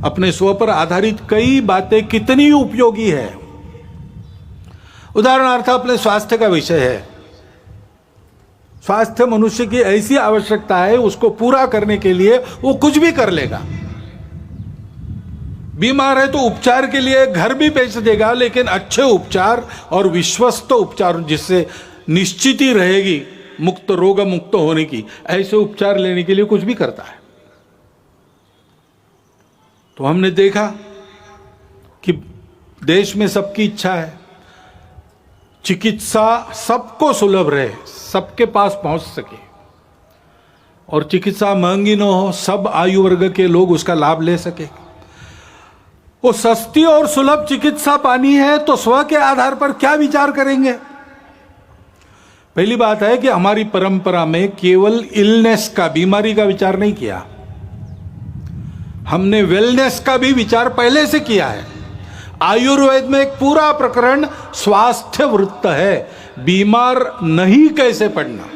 [SPEAKER 1] अपने स्व पर आधारित कई बातें कितनी उपयोगी है। उदाहरणार्थ अपने स्वास्थ्य का विषय है। स्वास्थ्य मनुष्य की ऐसी आवश्यकता है, उसको पूरा करने के लिए वो कुछ भी कर लेगा। बीमार है तो उपचार के लिए घर भी बेच देगा, लेकिन अच्छे उपचार और विश्वस्त उपचार, जिससे निश्चित ही रहेगी मुक्त, रोग मुक्त होने की, ऐसे उपचार लेने के लिए कुछ भी करता है। तो हमने देखा कि देश में सबकी इच्छा है चिकित्सा सबको सुलभ रहे, सबके पास पहुंच सके, और चिकित्सा महंगी न हो, सब आयु वर्ग के लोग उसका लाभ ले सके। वो सस्ती और सुलभ चिकित्सा पानी है तो स्व के आधार पर क्या विचार करेंगे? पहली बात है कि हमारी परंपरा में केवल इलनेस का, बीमारी का विचार नहीं किया, हमने वेलनेस का भी विचार पहले से किया है। आयुर्वेद में एक पूरा प्रकरण स्वास्थ्य वृत्त है, बीमार नहीं कैसे पड़ना।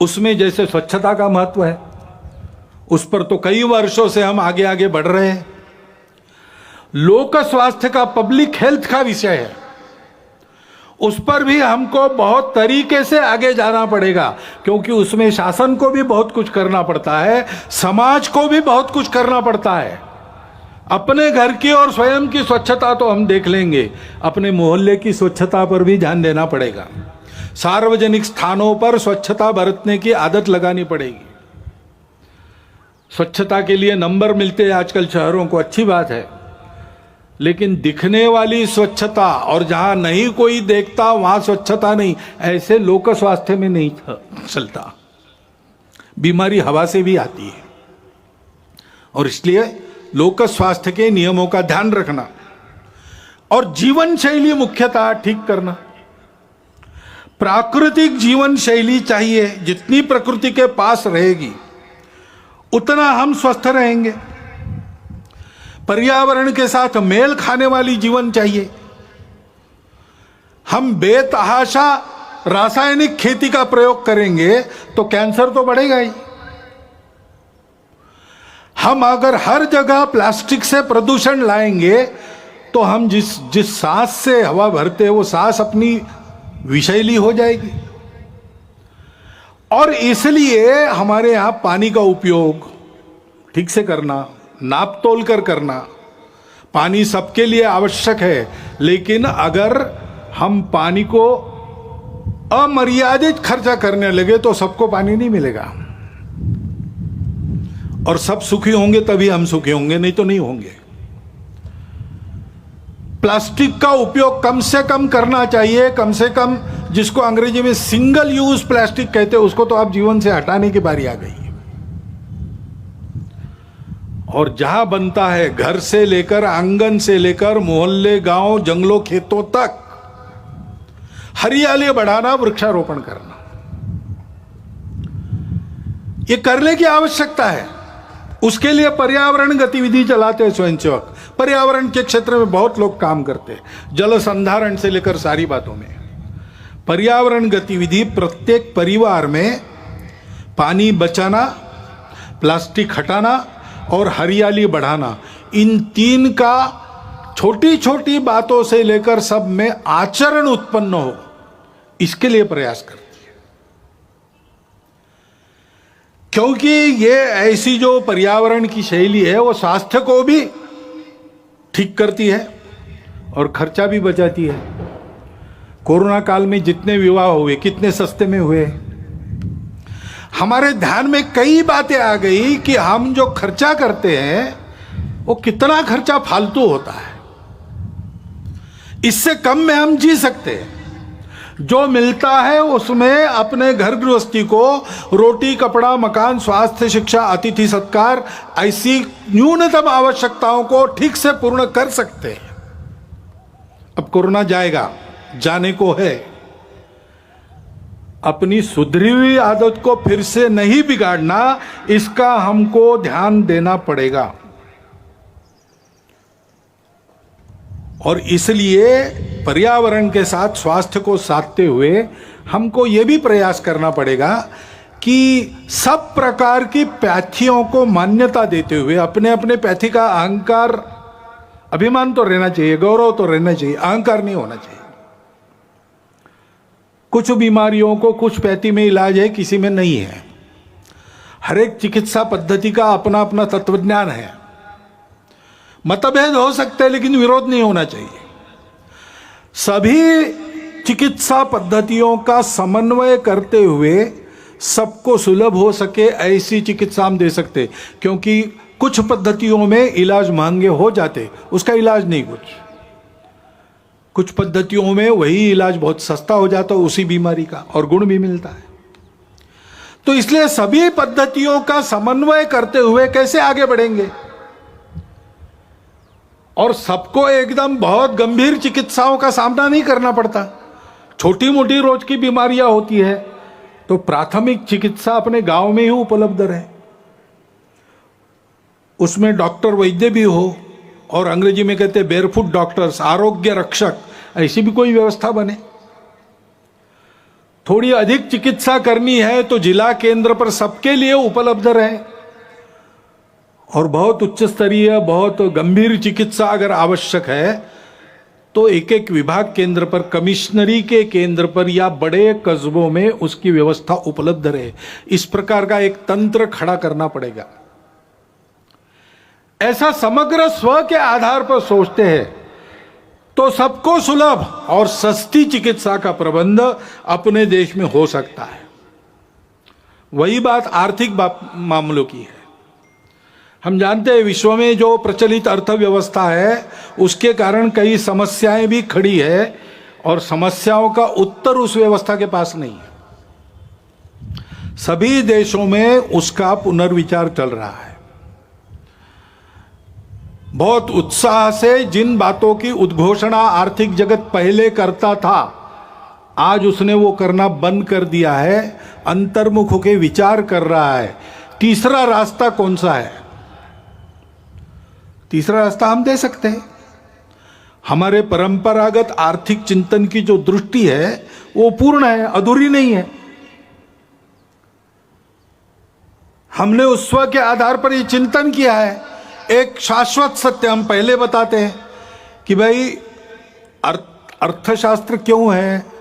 [SPEAKER 1] उसमें जैसे स्वच्छता का महत्व है, उस पर तो कई वर्षों से हम आगे आगे बढ़ रहे हैं। लोक स्वास्थ्य का, पब्लिक हेल्थ का विषय है, उस पर भी हमको बहुत तरीके से आगे जाना पड़ेगा, क्योंकि उसमें शासन को भी बहुत कुछ करना पड़ता है, समाज को भी बहुत कुछ करना पड़ता है। अपने घर की और स्वयं की स्वच्छता तो हम देख लेंगे, अपने मोहल्ले की स्वच्छता पर भी ध्यान देना पड़ेगा। सार्वजनिक स्थानों पर स्वच्छता बरतने की आदत लगानी पड़ेगी। स्वच्छता के लिए नंबर मिलते हैं आजकल शहरों को, अच्छी बात है, लेकिन दिखने वाली स्वच्छता और जहां नहीं कोई देखता वहां स्वच्छता नहीं, ऐसे लोक स्वास्थ्य में नहीं चलता। बीमारी हवा से भी आती है, और इसलिए लोक स्वास्थ्य के नियमों का ध्यान रखना और जीवन शैली मुख्यतः ठीक करना। प्राकृतिक जीवन शैली चाहिए, जितनी प्रकृति के पास रहेगी उतना हम स्वस्थ रहेंगे। पर्यावरण के साथ मेल खाने वाली जीवन चाहिए। हम बेतहाशा रासायनिक खेती का प्रयोग करेंगे तो कैंसर तो बढ़ेगा ही। हम अगर हर जगह प्लास्टिक से प्रदूषण लाएंगे तो हम जिस सांस से हवा भरते हैं वो सांस अपनी विषैली हो जाएगी। और इसलिए हमारे यहां पानी का उपयोग ठीक से करना, नाप तोल कर करना। पानी सबके लिए आवश्यक है, लेकिन अगर हम पानी को अमर्यादित खर्चा करने लगे तो सबको पानी नहीं मिलेगा। और सब सुखी होंगे तभी हम सुखी होंगे, नहीं तो नहीं होंगे। प्लास्टिक का उपयोग कम से कम करना चाहिए, कम से कम, जिसको अंग्रेजी में सिंगल यूज प्लास्टिक कहते हैं, उसको तो आप जीवन से हटाने की बारी आ गई। और जहां बनता है, घर से लेकर, आंगन से लेकर, मोहल्ले, गांव, जंगलों, खेतों तक हरियाली बढ़ाना, वृक्षारोपण करना, ये करने की आवश्यकता है। उसके लिए पर्यावरण गतिविधि चलाते हैं स्वयंसेवक। पर्यावरण के क्षेत्र में बहुत लोग काम करते हैं, जल संधारण से लेकर सारी बातों में। पर्यावरण गतिविधि प्रत्येक परिवार में पानी बचाना, प्लास्टिक हटाना और हरियाली बढ़ाना, इन तीन का छोटी छोटी बातों से लेकर सब में आचरण उत्पन्न हो, इसके लिए प्रयास करते हैं। क्योंकि ये ऐसी जो पर्यावरण की शैली है वो स्वास्थ्य को भी ठीक करती है और खर्चा भी बचाती है। कोरोना काल में जितने विवाह हुए कितने सस्ते में हुए। हमारे ध्यान में कई बातें आ गई कि हम जो खर्चा करते हैं वो कितना खर्चा फालतू होता है, इससे कम में हम जी सकते हैं। जो मिलता है उसमें अपने घर गृहस्थी को रोटी, कपड़ा, मकान, स्वास्थ्य, शिक्षा, अतिथि सत्कार, ऐसी न्यूनतम आवश्यकताओं को ठीक से पूर्ण कर सकते हैं। अब कोरोना जाएगा, जाने को है। अपनी सुधरी हुई आदत को फिर से नहीं बिगाड़ना, इसका हमको ध्यान देना पड़ेगा। और इसलिए पर्यावरण के साथ स्वास्थ्य को साधते हुए हमको यह भी प्रयास करना पड़ेगा कि सब प्रकार की पैथियों को मान्यता देते हुए अपने अपने पैथी का अहंकार, अभिमान तो रहना चाहिए, गौरव तो रहना चाहिए, अहंकार नहीं होना चाहिए। कुछ बीमारियों को कुछ पैथी में इलाज है, किसी में नहीं है। हर एक चिकित्सा पद्धति का अपना अपना तत्वज्ञान है। मतभेद हो सकते हैं लेकिन विरोध नहीं होना चाहिए। सभी चिकित्सा पद्धतियों का समन्वय करते हुए सबको सुलभ हो सके ऐसी चिकित्सा हम दे सकते, क्योंकि कुछ पद्धतियों में इलाज महंगे हो जाते, उसका इलाज नहीं कुछ पद्धतियों में वही इलाज बहुत सस्ता हो जाता उसी बीमारी का, और गुण भी मिलता है। तो इसलिए सभी पद्धतियों का समन्वय करते हुए कैसे आगे बढ़ेंगे, और सबको एकदम बहुत गंभीर चिकित्साओं का सामना नहीं करना पड़ता। छोटी मोटी रोज की बीमारियां होती है तो प्राथमिक चिकित्सा अपने गांव में ही उपलब्ध रहे, उसमें डॉक्टर वैद्य भी हो, और अंग्रेजी में कहते हैं बेयरफुट डॉक्टर्स, आरोग्य रक्षक, ऐसी भी कोई व्यवस्था बने। थोड़ी अधिक चिकित्सा करनी है तो जिला केंद्र पर सबके लिए उपलब्ध रहे, और बहुत उच्च स्तरीय, बहुत गंभीर चिकित्सा अगर आवश्यक है तो एक एक विभाग केंद्र पर, कमिश्नरी के केंद्र पर या बड़े कस्बों में उसकी व्यवस्था उपलब्ध रहे। इस प्रकार का एक तंत्र खड़ा करना पड़ेगा। ऐसा समग्र स्व के आधार पर सोचते हैं तो सबको सुलभ और सस्ती चिकित्सा का प्रबंध अपने देश में हो सकता है। वही बात आर्थिक मामलों की है। हम जानते हैं विश्व में जो प्रचलित अर्थव्यवस्था है उसके कारण कई समस्याएं भी खड़ी है, और समस्याओं का उत्तर उस व्यवस्था के पास नहीं है। सभी देशों में उसका पुनर्विचार चल रहा है। बहुत उत्साह से जिन बातों की उद्घोषणा आर्थिक जगत पहले करता था, आज उसने वो करना बंद कर दिया है, अंतर्मुख होकर विचार कर रहा है। तीसरा रास्ता कौन सा है? तीसरा रास्ता हम दे सकते हैं। हमारे परंपरागत आर्थिक चिंतन की जो दृष्टि है वो पूर्ण है, अधूरी नहीं है। हमने उस स्व के आधार पर ये चिंतन किया है। एक शाश्वत सत्य हम पहले बताते हैं कि भाई अर्थशास्त्र क्यों है?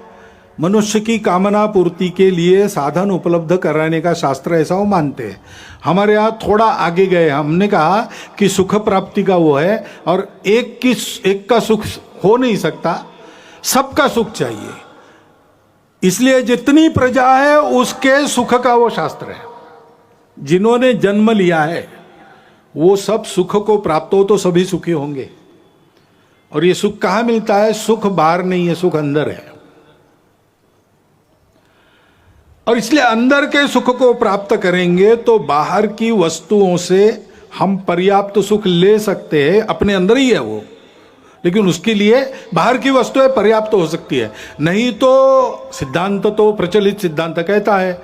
[SPEAKER 1] मनुष्य की कामना पूर्ति के लिए साधन उपलब्ध कराने का शास्त्र, ऐसा वो मानते हैं। हमारे यहाँ थोड़ा आगे गए, हमने कहा कि सुख प्राप्ति का वो है, और एक का सुख हो नहीं सकता, सबका सुख चाहिए। इसलिए जितनी प्रजा है उसके सुख का वो शास्त्र है। जिन्होंने जन्म लिया है वो सब सुख को प्राप्त हो तो सभी सुखी होंगे। और ये सुख कहां मिलता है? सुख बाहर नहीं है, सुख अंदर है। और इसलिए अंदर के सुख को प्राप्त करेंगे तो बाहर की वस्तुओं से हम पर्याप्त सुख ले सकते हैं, अपने अंदर ही है वो, लेकिन उसके लिए बाहर की वस्तुएं पर्याप्त हो सकती है। नहीं तो सिद्धांत तो प्रचलित सिद्धांत कहता है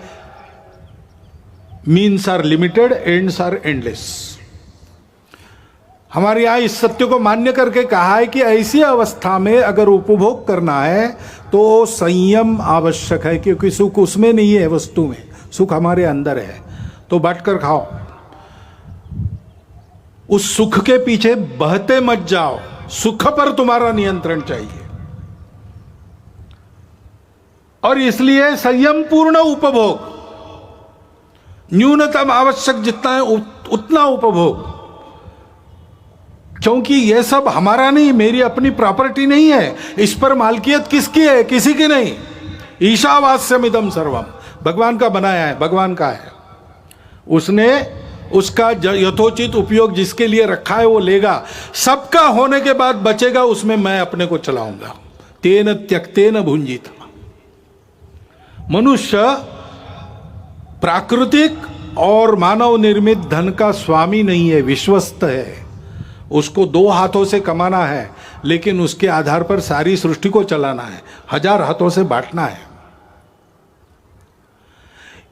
[SPEAKER 1] means are limited, ends are endless. हमारे यहां इस सत्य को मान्य करके कहा है कि ऐसी अवस्था में अगर उपभोग करना है तो संयम आवश्यक है, क्योंकि सुख उसमें नहीं है, वस्तु में, सुख हमारे अंदर है। तो बांटकर खाओ, उस सुख के पीछे बहते मत जाओ, सुख पर तुम्हारा नियंत्रण चाहिए। और इसलिए संयम पूर्ण उपभोग, न्यूनतम आवश्यक जितना है उतना उपभोग, क्योंकि यह सब हमारा नहीं, मेरी अपनी प्रॉपर्टी नहीं है। इस पर मालकियत किसकी है? किसी की नहीं। ईशावास्यमिदं सर्वम, भगवान का बनाया है, भगवान का है। उसने उसका यथोचित उपयोग जिसके लिए रखा है वो लेगा। सबका होने के बाद बचेगा, उसमें मैं अपने को चलाऊंगा। तेन त्यक्तेन भुंजित। मनुष्य प्राकृतिक और मानव निर्मित धन का स्वामी नहीं है, विश्वस्त है। उसको दो हाथों से कमाना है, लेकिन उसके आधार पर सारी सृष्टि को चलाना है, 1000 हाथों से बांटना है।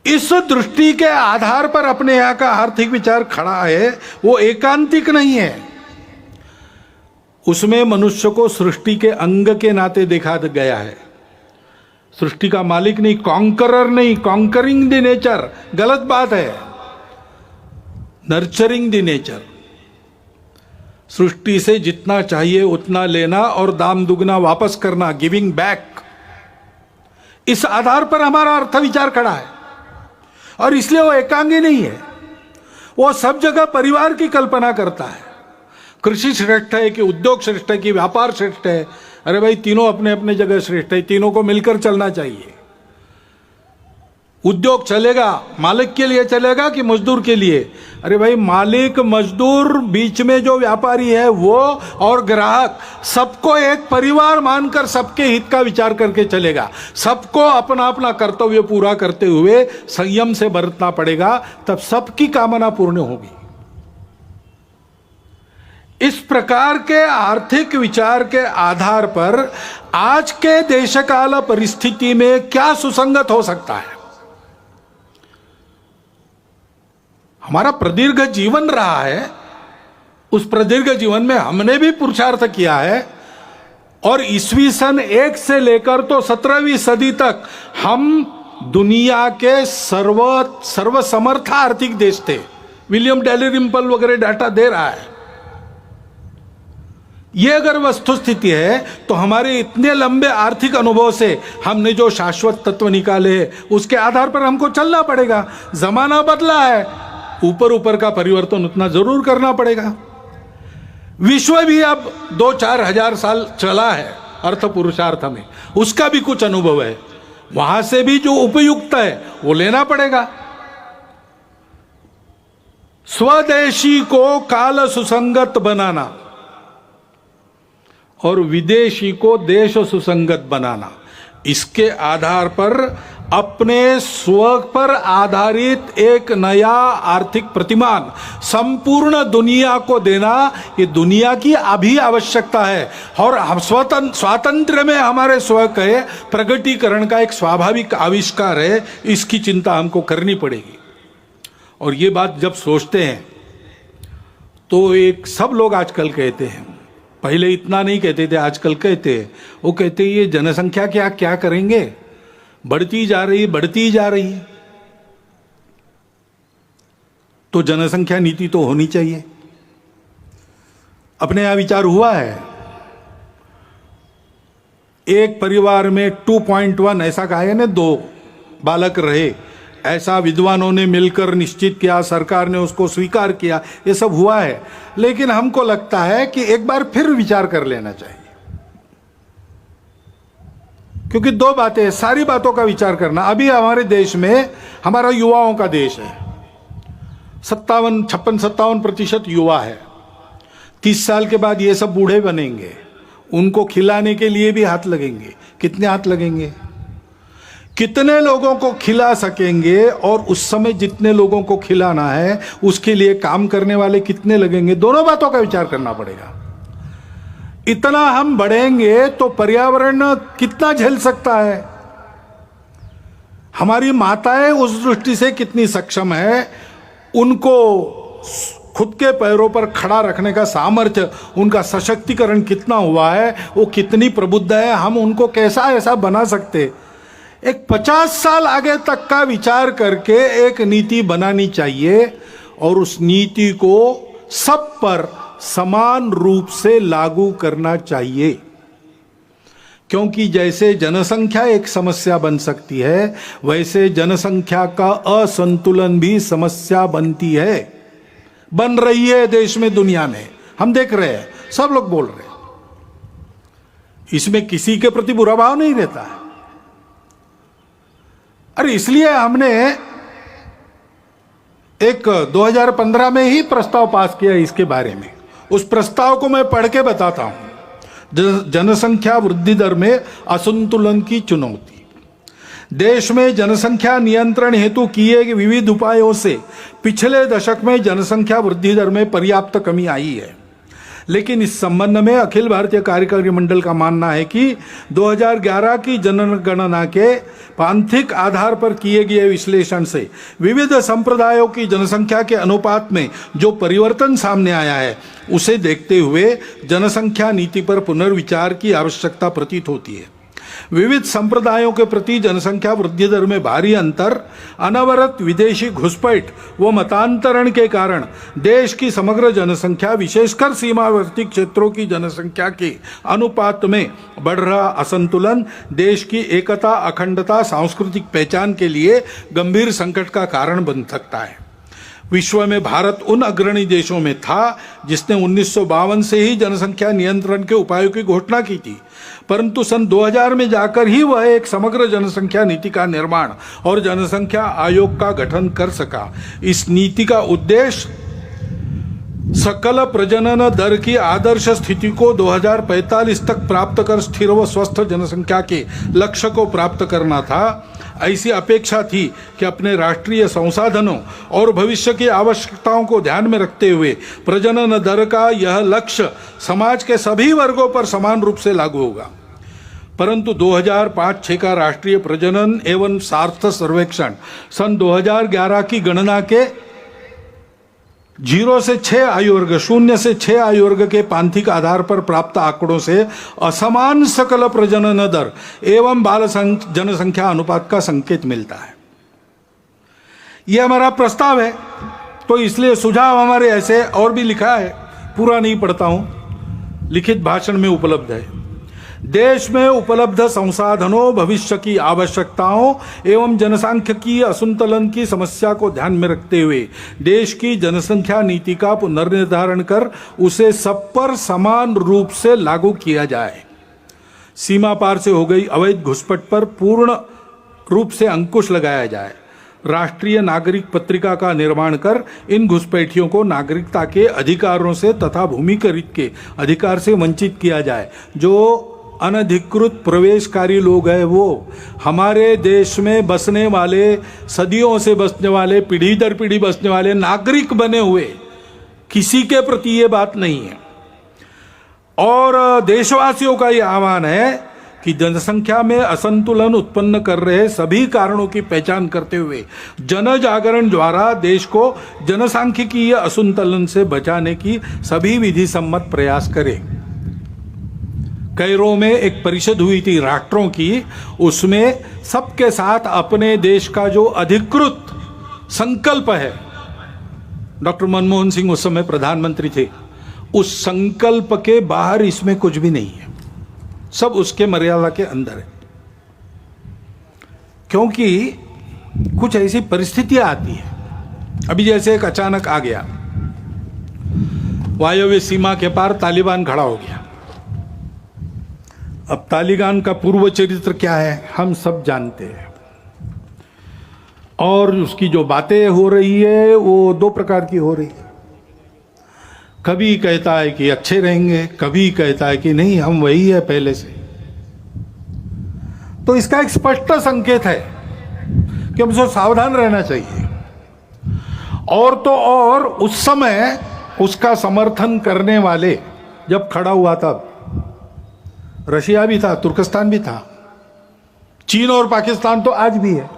[SPEAKER 1] इस दृष्टि के आधार पर अपने यहां का आर्थिक विचार खड़ा है, वो एकांतिक नहीं है। उसमें मनुष्य को सृष्टि के अंग के नाते देखा गया है। सृष्टि का मालिक नहीं, कॉन्करर नहीं, कॉन्करिंग द नेचर गलत बात है, नर्चरिंग द नेचर। सृष्टि से जितना चाहिए उतना लेना और दाम दुगना वापस करना, गिविंग बैक। इस आधार पर हमारा अर्थ विचार खड़ा है। और इसलिए वो एकांगी नहीं है, वो सब जगह परिवार की कल्पना करता है। कृषि श्रेष्ठ है कि उद्योग श्रेष्ठ है कि व्यापार श्रेष्ठ है? अरे भाई, तीनों अपने अपने जगह श्रेष्ठ है, तीनों को मिलकर चलना चाहिए। उद्योग चलेगा मालिक के लिए चलेगा कि मजदूर के लिए? अरे भाई, मालिक मजदूर बीच में जो व्यापारी है वो और ग्राहक, सबको एक परिवार मानकर सबके हित का विचार करके चलेगा। सबको अपना अपना कर्तव्य पूरा करते हुए संयम से बरतना पड़ेगा, तब सबकी कामना पूर्ण होगी। इस प्रकार के आर्थिक विचार के आधार पर आज के देशकाल परिस्थिति में क्या सुसंगत हो सकता है? हमारा प्रदीर्घ जीवन रहा है, उस प्रदीर्घ जीवन में हमने भी पुरुषार्थ किया है। और ईस्वी सन 1 से लेकर तो 17वीं सदी तक हम दुनिया के सर्वसमर्थ आर्थिक देश थे। विलियम डैलिरिम्पल वगैरह डाटा दे रहा है। यह अगर वस्तुस्थिति है तो हमारे इतने लंबे आर्थिक अनुभव से हमने जो शाश्वत तत्व निकाले उसके आधार पर हमको चलना पड़ेगा। जमाना बदला है, ऊपर ऊपर का परिवर्तन उतना जरूर करना पड़ेगा। विश्व भी अब 2-4 हजार साल चला है अर्थ पुरुषार्थ में, उसका भी कुछ अनुभव है। वहां से भी जो उपयुक्त है वो लेना पड़ेगा। स्वदेशी को काल सुसंगत बनाना और विदेशी को देश सुसंगत बनाना, इसके आधार पर अपने स्व पर आधारित एक नया आर्थिक प्रतिमान संपूर्ण दुनिया को देना, ये दुनिया की अभी आवश्यकता है। और हम स्वातंत्र्य में हमारे स्व के प्रगटीकरण का एक स्वाभाविक आविष्कार है, इसकी चिंता हमको करनी पड़ेगी। और ये बात जब सोचते हैं तो एक सब लोग आजकल कहते हैं, पहले इतना नहीं कहते थे, आजकल कहते हैं, वो कहते हैं ये जनसंख्या क्या करेंगे, बढ़ती जा रही है। तो जनसंख्या नीति तो होनी चाहिए। अपने यहां विचार हुआ है, एक परिवार में 2.1 ऐसा कहा है ना, 2 बालक रहे, ऐसा विद्वानों ने मिलकर निश्चित किया, सरकार ने उसको स्वीकार किया, ये सब हुआ है। लेकिन हमको लगता है कि एक बार फिर विचार कर लेना चाहिए, क्योंकि 2 बातें, सारी बातों का विचार करना। अभी हमारे देश में, हमारा युवाओं का देश है, 56-57% युवा है। 30 साल के बाद ये सब बूढ़े बनेंगे, उनको खिलाने के लिए भी हाथ लगेंगे। कितने हाथ लगेंगे? कितने लोगों को खिला सकेंगे, और उस समय जितने लोगों को खिलाना है उसके लिए काम करने वाले कितने लगेंगे? दोनों बातों का विचार करना पड़ेगा। इतना हम बढ़ेंगे तो पर्यावरण कितना झेल सकता है? हमारी माताएं उस दृष्टि से कितनी सक्षम है, उनको खुद के पैरों पर खड़ा रखने का सामर्थ्य, उनका सशक्तिकरण कितना हुआ है, वो कितनी प्रबुद्ध है, हम उनको कैसा ऐसा बना सकते? एक 50 साल आगे तक का विचार करके एक नीति बनानी चाहिए, और उस नीति को सब पर समान रूप से लागू करना चाहिए। क्योंकि जैसे जनसंख्या एक समस्या बन सकती है, वैसे जनसंख्या का असंतुलन भी समस्या बनती है, बन रही है देश में, दुनिया में। हम देख रहे हैं, सब लोग बोल रहे हैं। इसमें किसी के प्रति बुरा भाव नहीं रहता है। अरे इसलिए हमने एक 2015 में ही प्रस्ताव पास किया इसके बारे में। उस प्रस्ताव को मैं पढ़ के बताता हूं। जनसंख्या वृद्धि दर में असंतुलन की चुनौती। देश में जनसंख्या नियंत्रण हेतु किए गए विविध उपायों से पिछले दशक में जनसंख्या वृद्धि दर में पर्याप्त कमी आई है, लेकिन इस संबंध में अखिल भारतीय कार्यकारी मंडल का मानना है कि 2011 की जनगणना के पांथिक आधार पर किए गए विश्लेषण से विविध संप्रदायों की जनसंख्या के अनुपात में जो परिवर्तन सामने आया है, उसे देखते हुए जनसंख्या नीति पर पुनर्विचार की आवश्यकता प्रतीत होती है। विविध संप्रदायों के प्रति जनसंख्या वृद्धि दर में भारी अंतर, अनवरत विदेशी घुसपैठ व मतांतरण के कारण देश की समग्र जनसंख्या, विशेषकर सीमावर्ती क्षेत्रों की जनसंख्या के अनुपात में बढ़ रहा असंतुलन देश की एकता, अखंडता, सांस्कृतिक पहचान के लिए गंभीर संकट का कारण बन सकता है। विश्व में भारत उन अग्रणी देशों में था जिसने 1952 से ही जनसंख्या नियंत्रण के उपायों की घोषणा की थी, परंतु सन 2000 में जाकर ही वह एक समग्र जनसंख्या नीति का निर्माण और जनसंख्या आयोग का गठन कर सका। इस नीति का उद्देश्य सकल प्रजनन दर की आदर्श स्थिति को 2045 तक प्राप्त कर स्थिर व स्वस्थ जनसंख्या के लक्ष्य को प्राप्त करना था। ऐसी अपेक्षा थी कि अपने राष्ट्रीय संसाधनों और भविष्य की आवश्यकताओं को ध्यान में रखते हुए प्रजनन दर का यह लक्ष्य समाज के सभी वर्गों पर समान रूप से लागू होगा। परंतु 2005-6 का राष्ट्रीय प्रजनन एवं सार्थ सर्वेक्षण सन 2011 की गणना के 0 से 6 आयु वर्ग, 0 से 6 आयु वर्ग के पांथिक आधार पर प्राप्त आंकड़ों से असमान सकल प्रजनन दर एवं बाल जनसंख्या अनुपात का संकेत मिलता है। यह हमारा प्रस्ताव है, तो इसलिए सुझाव हमारे ऐसे और भी लिखा है, पूरा नहीं पढ़ता हूं, लिखित भाषण में उपलब्ध है। देश में उपलब्ध संसाधनों, भविष्य की आवश्यकताओं एवं जनसांख्यिकीय असंतुलन की समस्या को ध्यान में रखते हुए देश की जनसंख्या नीति का पुनर्निर्धारण कर उसे सब पर समान रूप से लागू किया जाए। सीमा पार से हो गई अवैध घुसपैठ पर पूर्ण रूप से अंकुश लगाया जाए। राष्ट्रीय नागरिक पत्रिका का निर्माण कर इन घुसपैठियों को नागरिकता के अधिकारों से तथा भूमिकरित के अधिकार से वंचित किया जाए। जो अनधिकृत प्रवेशकारी लोग हैं, वो हमारे देश में बसने वाले, सदियों से बसने वाले, पीढ़ी दर पीढ़ी बसने वाले नागरिक बने हुए, किसी के प्रति ये बात नहीं है। और देशवासियों का ये आह्वान है कि जनसंख्या में असंतुलन उत्पन्न कर रहे सभी कारणों की पहचान करते हुए जन जागरण द्वारा देश को जनसांख्यिकीय असंतुलन से बचाने की सभी विधि सम्मत प्रयास करें। कैरो में एक परिषद हुई थी राष्ट्रों की, उसमें सबके साथ अपने देश का जो अधिकृत संकल्प है, डॉक्टर मनमोहन सिंह उस समय प्रधानमंत्री थे, उस संकल्प के बाहर इसमें कुछ भी नहीं है, सब उसके मर्यादा के अंदर है। क्योंकि कुछ ऐसी परिस्थितियां आती है, अभी जैसे एक अचानक आ गया, वायव्य सीमा के पार तालिबान खड़ा हो गया। अब तालिबान का पूर्व चरित्र क्या है हम सब जानते हैं। और उसकी जो बातें हो रही है वो दो प्रकार की हो रही है। कभी कहता है कि अच्छे रहेंगे, कभी कहता है कि नहीं हम वही है पहले से। तो इसका एक स्पष्ट संकेत है कि हमसे सावधान रहना चाहिए। और तो और उस समय उसका समर्थन करने वाले जब खड़ा हुआ तब रशिया भी था, तुर्कस्तान भी था, चीन और पाकिस्तान तो आज भी है।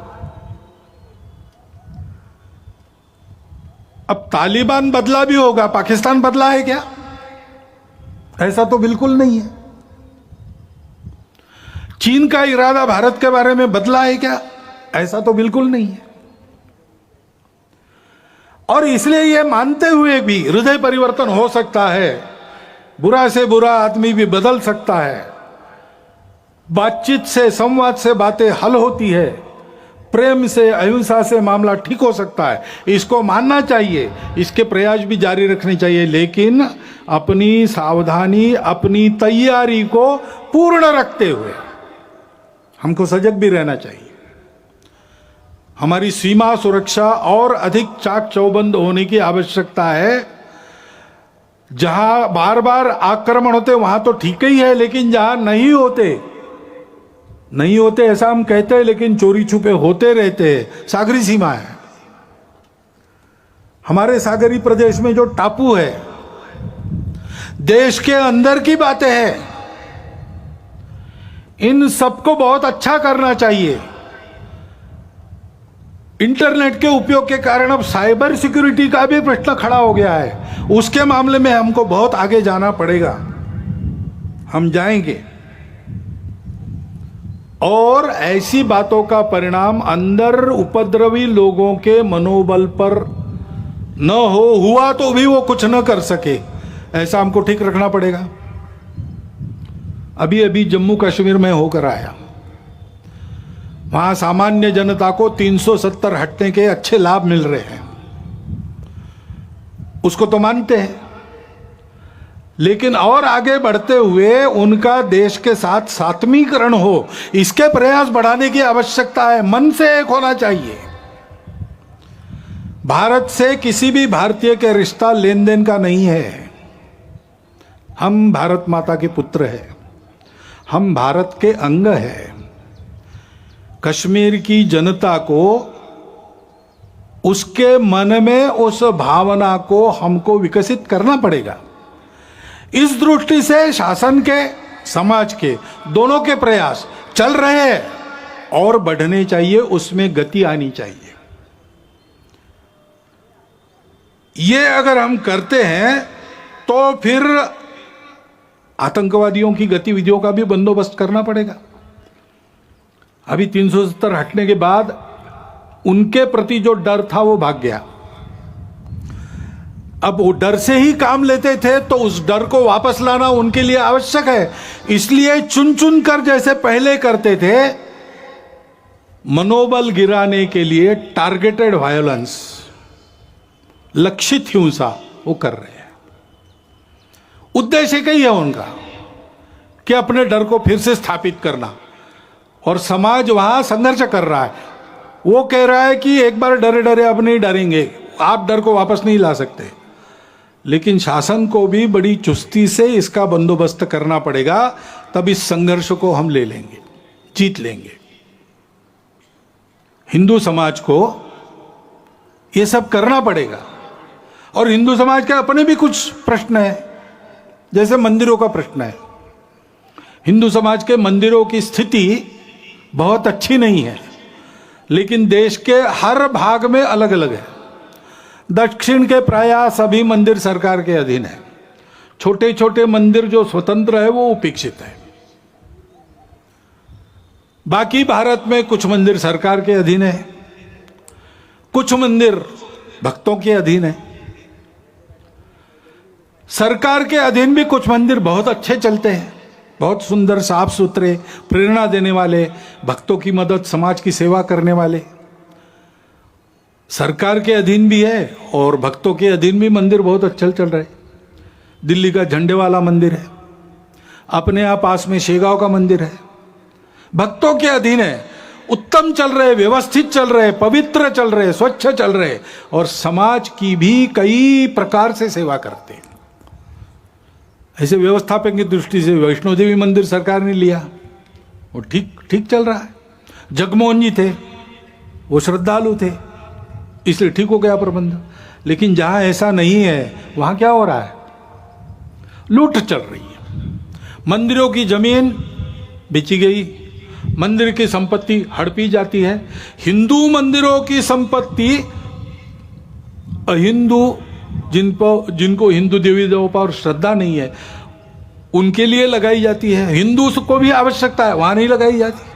[SPEAKER 1] अब तालिबान बदला भी होगा, पाकिस्तान बदला है क्या? ऐसा तो बिल्कुल नहीं है। चीन का इरादा भारत के बारे में बदला है क्या? ऐसा तो बिल्कुल नहीं है। और इसलिए यह मानते हुए भी हृदय परिवर्तन हो सकता है, बुरा से बुरा आदमी भी बदल सकता है, बातचीत से संवाद से बातें हल होती है, प्रेम से अहिंसा से मामला ठीक हो सकता है, इसको मानना चाहिए, इसके प्रयास भी जारी रखने चाहिए। लेकिन अपनी सावधानी, अपनी तैयारी को पूर्ण रखते हुए हमको सजग भी रहना चाहिए। हमारी सीमा सुरक्षा और अधिक चाक चौबंद होने की आवश्यकता है। जहां बार बार आक्रमण होते वहां तो ठीक ही है, लेकिन जहां नहीं होते ऐसा हम कहते हैं, लेकिन चोरी छुपे होते रहते हैं। सागरी सीमा है, हमारे सागरी प्रदेश में जो टापू है, देश के अंदर की बातें हैं, इन सबको बहुत अच्छा करना चाहिए। इंटरनेट के उपयोग के कारण अब साइबर सिक्योरिटी का भी प्रश्न खड़ा हो गया है। उसके मामले में हमको बहुत आगे जाना पड़ेगा, हम जाएंगे। और ऐसी बातों का परिणाम अंदर उपद्रवी लोगों के मनोबल पर न हुआ तो भी वो कुछ न कर सके, ऐसा हमको ठीक रखना पड़ेगा। अभी अभी जम्मू कश्मीर में होकर आया, वहां सामान्य जनता को 370 हटने के अच्छे लाभ मिल रहे हैं, उसको तो मानते हैं। लेकिन और आगे बढ़ते हुए उनका देश के साथ सात्मीकरण हो, इसके प्रयास बढ़ाने की आवश्यकता है। मन से एक होना चाहिए। भारत से किसी भी भारतीय के रिश्ता लेन देन का नहीं है। हम भारत माता के पुत्र हैं, हम भारत के अंग हैं। कश्मीर की जनता को, उसके मन में उस भावना को हमको विकसित करना पड़ेगा। इस दृष्टि से शासन के, समाज के, दोनों के प्रयास चल रहे हैं और बढ़ने चाहिए, उसमें गति आनी चाहिए। ये अगर हम करते हैं तो फिर आतंकवादियों की गतिविधियों का भी बंदोबस्त करना पड़ेगा। अभी 370 हटने के बाद उनके प्रति जो डर था वो भाग गया। अब वो डर से ही काम लेते थे, तो उस डर को वापस लाना उनके लिए आवश्यक है। इसलिए चुन चुन कर जैसे पहले करते थे, मनोबल गिराने के लिए टारगेटेड वायलेंस, लक्षित हिंसा वो कर रहे हैं। उद्देश्य ही है उनका कि अपने डर को फिर से स्थापित करना, और समाज वहां संघर्ष कर रहा है। वो कह रहा है कि एक बार डरे डरे अब नहीं डरेंगे, आप डर को वापस नहीं ला सकते। लेकिन शासन को भी बड़ी चुस्ती से इसका बंदोबस्त करना पड़ेगा, तब इस संघर्ष को हम ले लेंगे, जीत लेंगे। हिंदू समाज को यह सब करना पड़ेगा। और हिंदू समाज के अपने भी कुछ प्रश्न है, जैसे मंदिरों का प्रश्न है। हिंदू समाज के मंदिरों की स्थिति बहुत अच्छी नहीं है, लेकिन देश के हर भाग में अलग अलग है। दक्षिण के प्राय सभी मंदिर सरकार के अधीन है। छोटे छोटे मंदिर जो स्वतंत्र है वो उपेक्षित है। बाकी भारत में कुछ मंदिर सरकार के अधीन है, कुछ मंदिर भक्तों के अधीन है। सरकार के अधीन भी कुछ मंदिर बहुत अच्छे चलते हैं, बहुत सुंदर, साफ सुथरे, प्रेरणा देने वाले, भक्तों की मदद, समाज की सेवा करने वाले। सरकार के अधीन भी है और भक्तों के अधीन भी मंदिर बहुत अच्छे चल रहे। दिल्ली का झंडे वाला मंदिर है, अपने यहाँ पास में शेगांव का मंदिर है, भक्तों के अधीन है। उत्तम चल रहे, व्यवस्थित चल रहे, पवित्र चल रहे, स्वच्छ चल रहे, और समाज की भी कई प्रकार से सेवा करते हैं। ऐसे व्यवस्थापन की दृष्टि से वैष्णो देवी मंदिर सरकार ने लिया, वो ठीक चल रहा है। जगमोहन जी थे, वो श्रद्धालु थे, इसलिए ठीक हो गया प्रबंध। लेकिन जहां ऐसा नहीं है वहां क्या हो रहा है? लूट चल रही है। मंदिरों की जमीन बेची गई, मंदिर की संपत्ति हड़पी जाती है। हिंदू मंदिरों की संपत्ति अहिंदू, जिनको हिंदू देवी देवों पर श्रद्धा नहीं है उनके लिए लगाई जाती है। हिंदू को भी आवश्यकता है, वहां नहीं लगाई जाती।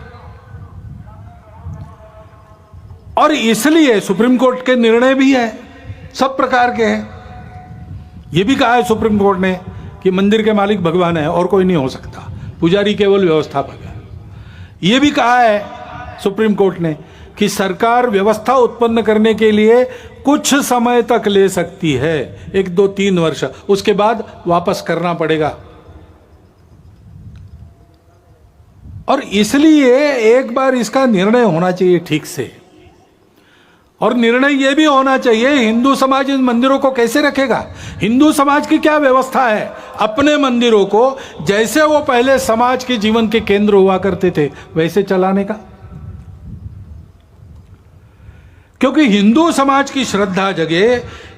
[SPEAKER 1] और इसलिए सुप्रीम कोर्ट के निर्णय भी है, सब प्रकार के हैं। यह भी कहा है सुप्रीम कोर्ट ने कि मंदिर के मालिक भगवान है और कोई नहीं हो सकता, पुजारी केवल व्यवस्थापक है। यह भी कहा है सुप्रीम कोर्ट ने कि सरकार व्यवस्था उत्पन्न करने के लिए कुछ समय तक ले सकती है, 1, 2, 3 वर्ष, उसके बाद वापस करना पड़ेगा। और इसलिए एक बार इसका निर्णय होना चाहिए ठीक से, और निर्णय यह भी होना चाहिए हिंदू समाज इन मंदिरों को कैसे रखेगा। हिंदू समाज की क्या व्यवस्था है अपने मंदिरों को जैसे वो पहले समाज के जीवन के केंद्र हुआ करते थे वैसे चलाने का। क्योंकि हिंदू समाज की श्रद्धा जगे,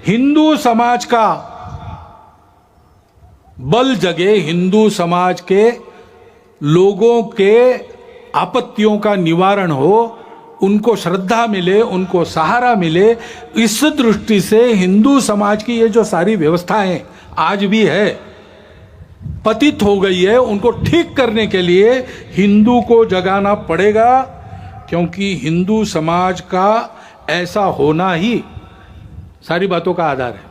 [SPEAKER 1] हिंदू समाज का बल जगे, हिंदू समाज के लोगों के आपत्तियों का निवारण हो, उनको श्रद्धा मिले, उनको सहारा मिले। इस दृष्टि से हिंदू समाज की ये जो सारी व्यवस्थाएं आज भी है, पतित हो गई है, उनको ठीक करने के लिए हिंदू को जगाना पड़ेगा। क्योंकि हिंदू समाज का ऐसा होना ही सारी बातों का आधार है।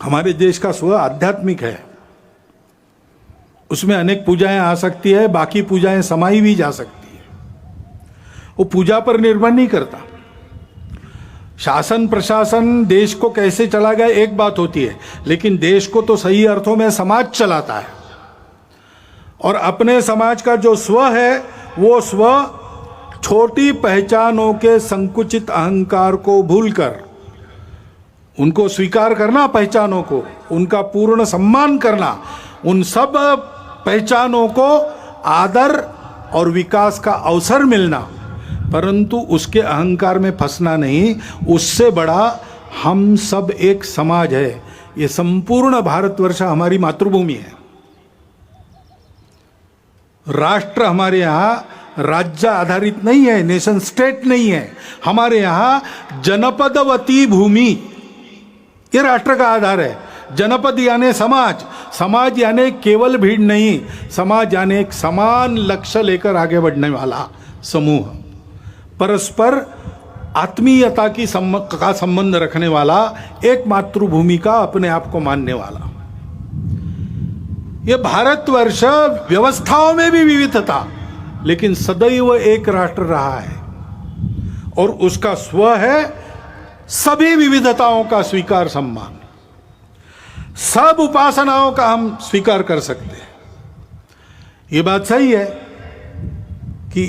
[SPEAKER 1] हमारे देश का स्व आध्यात्मिक है, उसमें अनेक पूजाएं आ सकती है, बाकी पूजाएं समाई भी जा सकती है। वो पूजा पर निर्भर नहीं करता। शासन प्रशासन देश को कैसे चला गया एक बात होती है, लेकिन देश को तो सही अर्थों में समाज चलाता है। और अपने समाज का जो स्व है वो स्व छोटी पहचानों के संकुचित अहंकार को भूलकर उनको स्वीकार करना, पहचानों को उनका पूर्ण सम्मान करना, उन सब पहचानों को आदर और विकास का अवसर मिलना, परंतु उसके अहंकार में फंसना नहीं। उससे बड़ा हम सब एक समाज है। ये संपूर्ण भारतवर्ष हमारी मातृभूमि है। राष्ट्र हमारे यहाँ राज्य आधारित नहीं है, नेशन स्टेट नहीं है। हमारे यहाँ जनपदवती भूमि ये राष्ट्र का आधार है। जनपद यानी समाज, समाज यानी केवल भीड़ नहीं, समाज यानी एक समान लक्ष्य लेकर आगे बढ़ने वाला समूह, परस्पर आत्मीयता का संबंध रखने वाला, एक मातृभूमि का अपने आप को मानने वाला। यह भारतवर्ष व्यवस्थाओं में भी विविधता, लेकिन सदैव एक राष्ट्र रहा है। और उसका स्व है सभी विविधताओं का स्वीकार, सम्मान। सब उपासनाओं का हम स्वीकार कर सकते हैं। ये बात सही है कि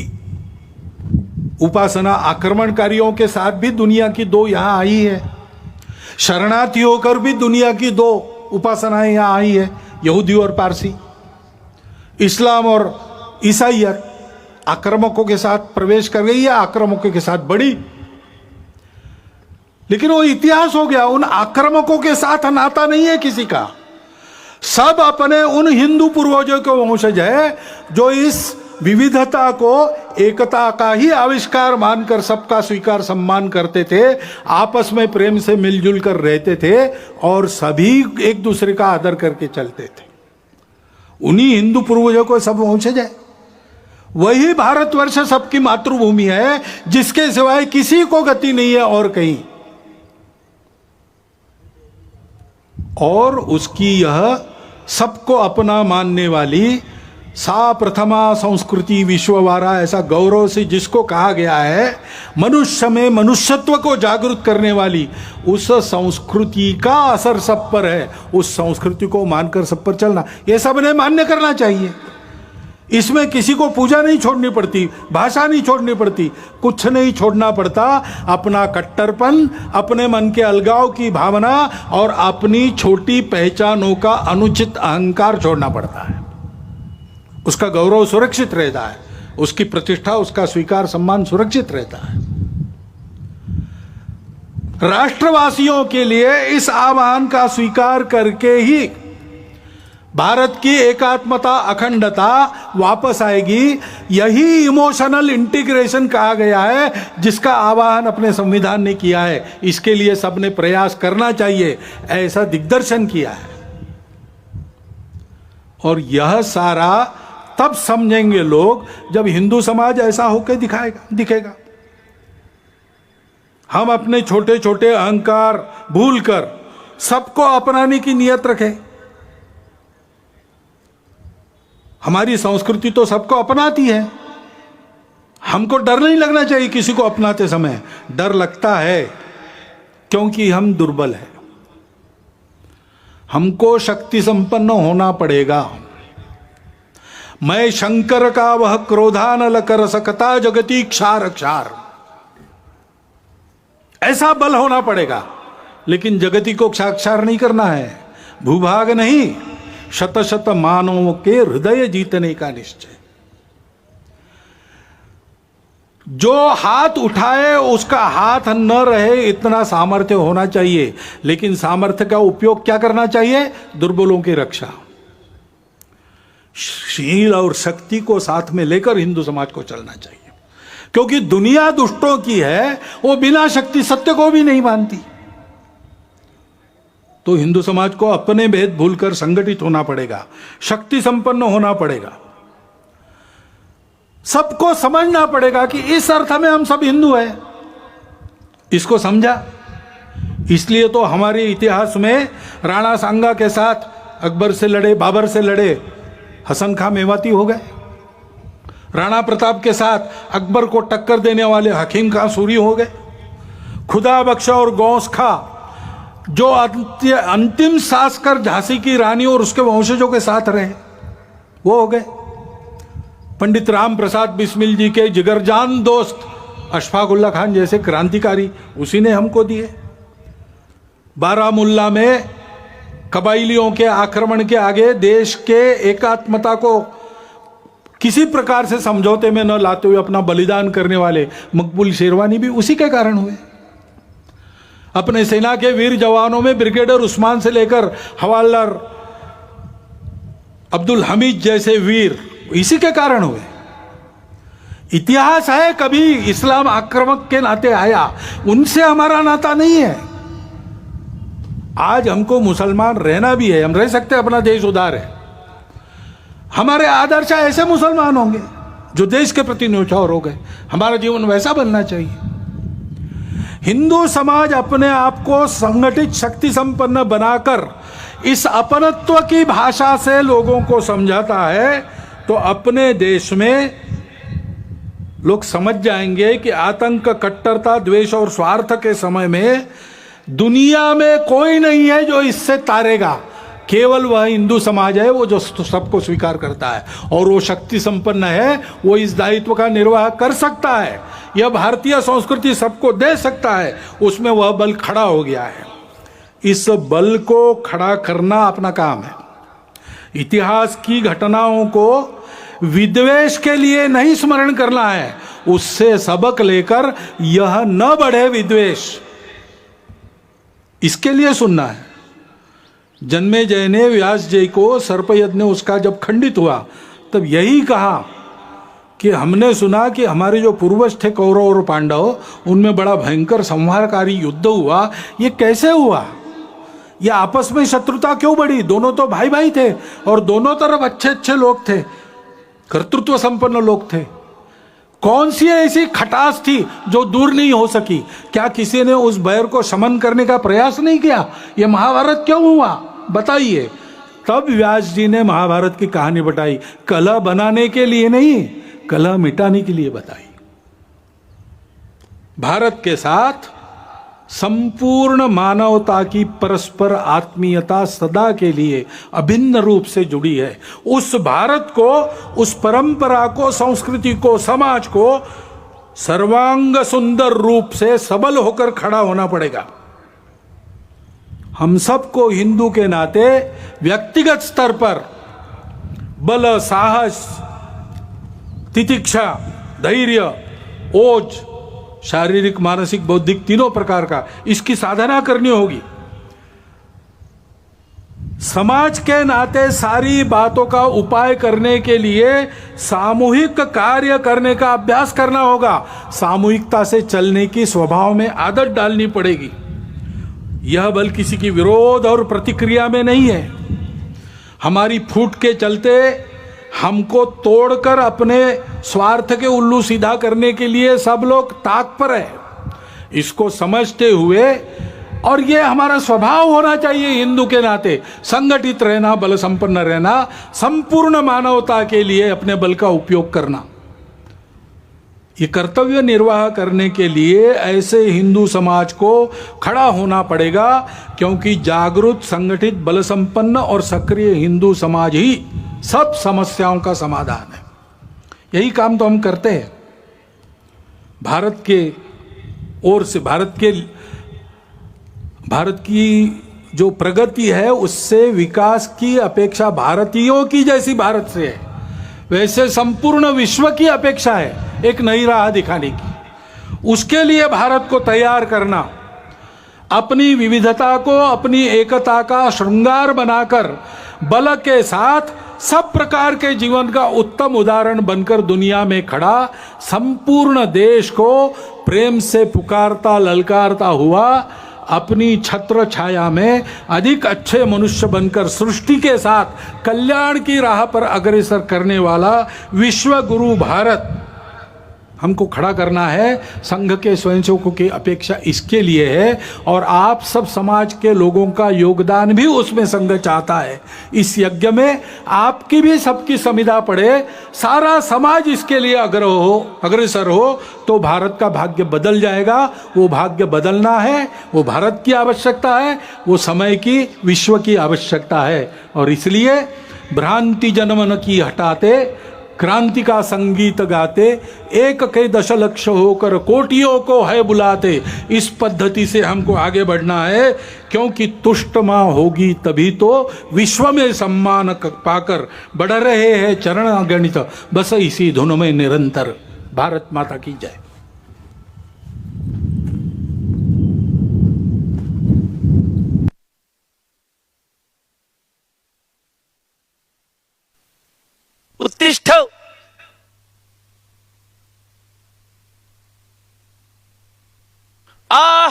[SPEAKER 1] उपासना आक्रमणकारियों के साथ भी दुनिया की दो यहां आई है, शरणार्थी होकर भी दुनिया की दो उपासनाएं यहां आई है, यहूदी और पारसी। इस्लाम और ईसाइयत आक्रामकों के साथ प्रवेश कर गई या आक्रामकों के साथ बढ़ी, लेकिन वो इतिहास हो गया। उन आक्रामकों के साथ नाता नहीं है किसी का। सब अपने उन हिंदू पूर्वजों के वंशज है जो इस विविधता को एकता का ही आविष्कार मानकर सबका स्वीकार सम्मान करते थे, आपस में प्रेम से मिलजुल कर रहते थे और सभी एक दूसरे का आदर करके चलते थे। उन्हीं हिंदू पूर्वजों को सब वंशज है। वही भारतवर्ष सबकी मातृभूमि है जिसके सिवाय किसी को गति नहीं है और कहीं। और उसकी यह सबको अपना मानने वाली सा प्रथमा संस्कृति विश्ववारा, ऐसा गौरव से जिसको कहा गया है, मनुष्य में मनुष्यत्व को जागृत करने वाली उस संस्कृति का असर सब पर है। उस संस्कृति को मानकर सब पर चलना, यह सबने मान्य करना चाहिए। इसमें किसी को पूजा नहीं छोड़नी पड़ती, भाषा नहीं छोड़नी पड़ती, कुछ नहीं छोड़ना पड़ता। अपना कट्टरपन, अपने मन के अलगाव की भावना और अपनी छोटी पहचानों का अनुचित अहंकार छोड़ना पड़ता है। उसका गौरव सुरक्षित रहता है, उसकी प्रतिष्ठा, उसका स्वीकार सम्मान सुरक्षित रहता है। राष्ट्रवासियों के लिए इस आह्वान का स्वीकार करके ही भारत की एकात्मता, अखंडता वापस आएगी। यही इमोशनल इंटीग्रेशन कहा गया है, जिसका आह्वान अपने संविधान ने किया है। इसके लिए सबने प्रयास करना चाहिए, ऐसा दिग्दर्शन किया है। और यह सारा तब समझेंगे लोग जब हिंदू समाज ऐसा होकर दिखेगा। हम अपने छोटे छोटे अहंकार भूलकर सबको अपनाने की नियत रखें। हमारी संस्कृति तो सबको अपनाती है, हमको डर नहीं लगना चाहिए किसी को अपनाते समय। डर लगता है क्योंकि हम दुर्बल हैं। हमको शक्ति संपन्न होना पड़ेगा। मैं शंकर का वह क्रोधानल कर सकता जगती क्षार क्षार, ऐसा बल होना पड़ेगा। लेकिन जगती को क्षार नहीं करना है, भूभाग नहीं, शत शत मानवों के हृदय जीतने का निश्चय। जो हाथ उठाए उसका हाथ न रहे, इतना सामर्थ्य होना चाहिए। लेकिन सामर्थ्य का उपयोग क्या करना चाहिए? दुर्बलों की रक्षा। शील और शक्ति को साथ में लेकर हिंदू समाज को चलना चाहिए, क्योंकि दुनिया दुष्टों की है, वो बिना शक्ति सत्य को भी नहीं मानती। तो हिंदू समाज को अपने भेद भूलकर संगठित होना पड़ेगा, शक्ति संपन्न होना पड़ेगा। सबको समझना पड़ेगा कि इस अर्थ में हम सब हिंदू हैं। इसको समझा, इसलिए तो हमारे इतिहास में राणा सांगा के साथ अकबर से लड़े, बाबर से लड़े, हसन खां मेवाती हो गए। राणा प्रताप के साथ अकबर को टक्कर देने वाले हकीम खां सूरी हो गए। खुदा बख्शा और गौस खां जो अंतिम सांस कर झांसी की रानी और उसके वंशजों के साथ रहे, वो हो गए। पंडित राम प्रसाद बिस्मिल जी के जिगरजान दोस्त अशफाक उल्ला खान जैसे क्रांतिकारी उसी ने हमको दिए। बारामुल्ला में कबाइलियों के आक्रमण के आगे देश के एकात्मता को किसी प्रकार से समझौते में न लाते हुए अपना बलिदान करने वाले मकबूल शेरवानी भी उसी के कारण हुए। अपने सेना के वीर जवानों में ब्रिगेडियर उस्मान से लेकर हवालदार अब्दुल हमीद जैसे वीर इसी के कारण हुए। इतिहास है, कभी इस्लाम आक्रामक के नाते आया, उनसे हमारा नाता नहीं है। आज हमको मुसलमान रहना भी है, हम रह सकते हैं, अपना देश उदार है। हमारे आदर्श ऐसे मुसलमान होंगे जो देश के प्रति न्यौछावर हो गए। हमारा जीवन वैसा बनना चाहिए। हिंदू समाज अपने आप को संगठित शक्ति संपन्न बनाकर इस अपनत्व की भाषा से लोगों को समझाता है, तो अपने देश में लोग समझ जाएंगे कि आतंक, कट्टरता, द्वेष और स्वार्थ के समय में दुनिया में कोई नहीं है जो इससे तारेगा। केवल वह हिंदू समाज है वो जो सबको स्वीकार करता है, और वो शक्ति संपन्न है, वो इस दायित्व का निर्वाह कर सकता है। यह भारतीय संस्कृति सबको दे सकता है, उसमें वह बल खड़ा हो गया है। इस बल को खड़ा करना अपना काम है। इतिहास की घटनाओं को विद्वेष के लिए नहीं स्मरण करना है, उससे सबक लेकर यह न बढ़े विद्वेष, इसके लिए सुनना है। जन्मेजय ने व्यास जी को सर्पयज्ञ उसका जब खंडित हुआ तब यही कहा कि हमने सुना कि हमारे जो पूर्वज थे कौरव और पांडव, उनमें बड़ा भयंकर संहारकारी युद्ध हुआ। ये कैसे हुआ? ये आपस में शत्रुता क्यों बढ़ी? दोनों तो भाई भाई थे और दोनों तरफ अच्छे अच्छे लोग थे, कर्तृत्व संपन्न लोग थे। कौन सी ऐसी खटास थी जो दूर नहीं हो सकी? क्या किसी ने उस बैर को शमन करने का प्रयास नहीं किया? ये महाभारत क्यों हुआ बताइए। तब व्यास जी ने महाभारत की कहानी बताई, कलह बनाने के लिए नहीं, कलह मिटाने के लिए बताई। भारत के साथ संपूर्ण मानवता की परस्पर आत्मीयता सदा के लिए अभिन्न रूप से जुड़ी है। उस भारत को, उस परंपरा को, संस्कृति को, समाज को सर्वांग सुंदर रूप से सबल होकर खड़ा होना पड़ेगा। हम सबको हिंदू के नाते व्यक्तिगत स्तर पर बल, साहस, तितिक्षा, धैर्य, ओज, शारीरिक, मानसिक, बौद्धिक तीनों प्रकार का इसकी साधना करनी होगी। समाज के नाते सारी बातों का उपाय करने के लिए सामूहिक कार्य करने का अभ्यास करना होगा। सामूहिकता से चलने की स्वभाव में आदत डालनी पड़ेगी। यह बल किसी की विरोध और प्रतिक्रिया में नहीं है। हमारी फूट के चलते हमको तोड़कर अपने स्वार्थ के उल्लू सीधा करने के लिए सब लोग ताक पर है। इसको समझते हुए, और ये हमारा स्वभाव होना चाहिए हिंदू के नाते, संगठित रहना, बल संपन्न रहना, संपूर्ण मानवता के लिए अपने बल का उपयोग करना। ये कर्तव्य निर्वाह करने के लिए ऐसे हिंदू समाज को खड़ा होना पड़ेगा, क्योंकि जागरूक, संगठित, बल संपन्न और सक्रिय हिंदू समाज ही सब समस्याओं का समाधान है। यही काम तो हम करते हैं। भारत के ओर से, भारत की जो प्रगति है उससे विकास की अपेक्षा भारतीयों की जैसी भारत से है, वैसे संपूर्ण विश्व की अपेक्षा है एक नई राह दिखाने की। उसके लिए भारत को तैयार करना, अपनी विविधता को अपनी एकता का श्रृंगार बनाकर बल के साथ सब प्रकार के जीवन का उत्तम उदाहरण बनकर दुनिया में खड़ा, संपूर्ण देश को प्रेम से पुकारता, ललकारता हुआ, अपनी छत्र छाया में अधिक अच्छे मनुष्य बनकर सृष्टि के साथ कल्याण की राह पर अग्रसर करने वाला विश्व गुरु भारत हमको खड़ा करना है। संघ के स्वयंसेवकों की अपेक्षा इसके लिए है, और आप सब समाज के लोगों का योगदान भी उसमें संघ चाहता है। इस यज्ञ में आपकी भी सबकी संविदा पड़े, सारा समाज इसके लिए अग्रसर हो तो भारत का भाग्य बदल जाएगा। वो भाग्य बदलना है, वो भारत की आवश्यकता है, वो समय की, विश्व की आवश्यकता है। और इसलिए भ्रांति जनमन की हटाते, क्रांति का संगीत गाते, एक के दशलक्ष होकर कोटियों को है बुलाते, इस पद्धति से हमको आगे बढ़ना है। क्योंकि तुष्ट माँ होगी तभी तो विश्व में सम्मान पाकर बढ़ रहे हैं चरण अगणित, बस इसी धुन में निरंतर। भारत माता की जय।
[SPEAKER 2] उत्तिष्ठ। आ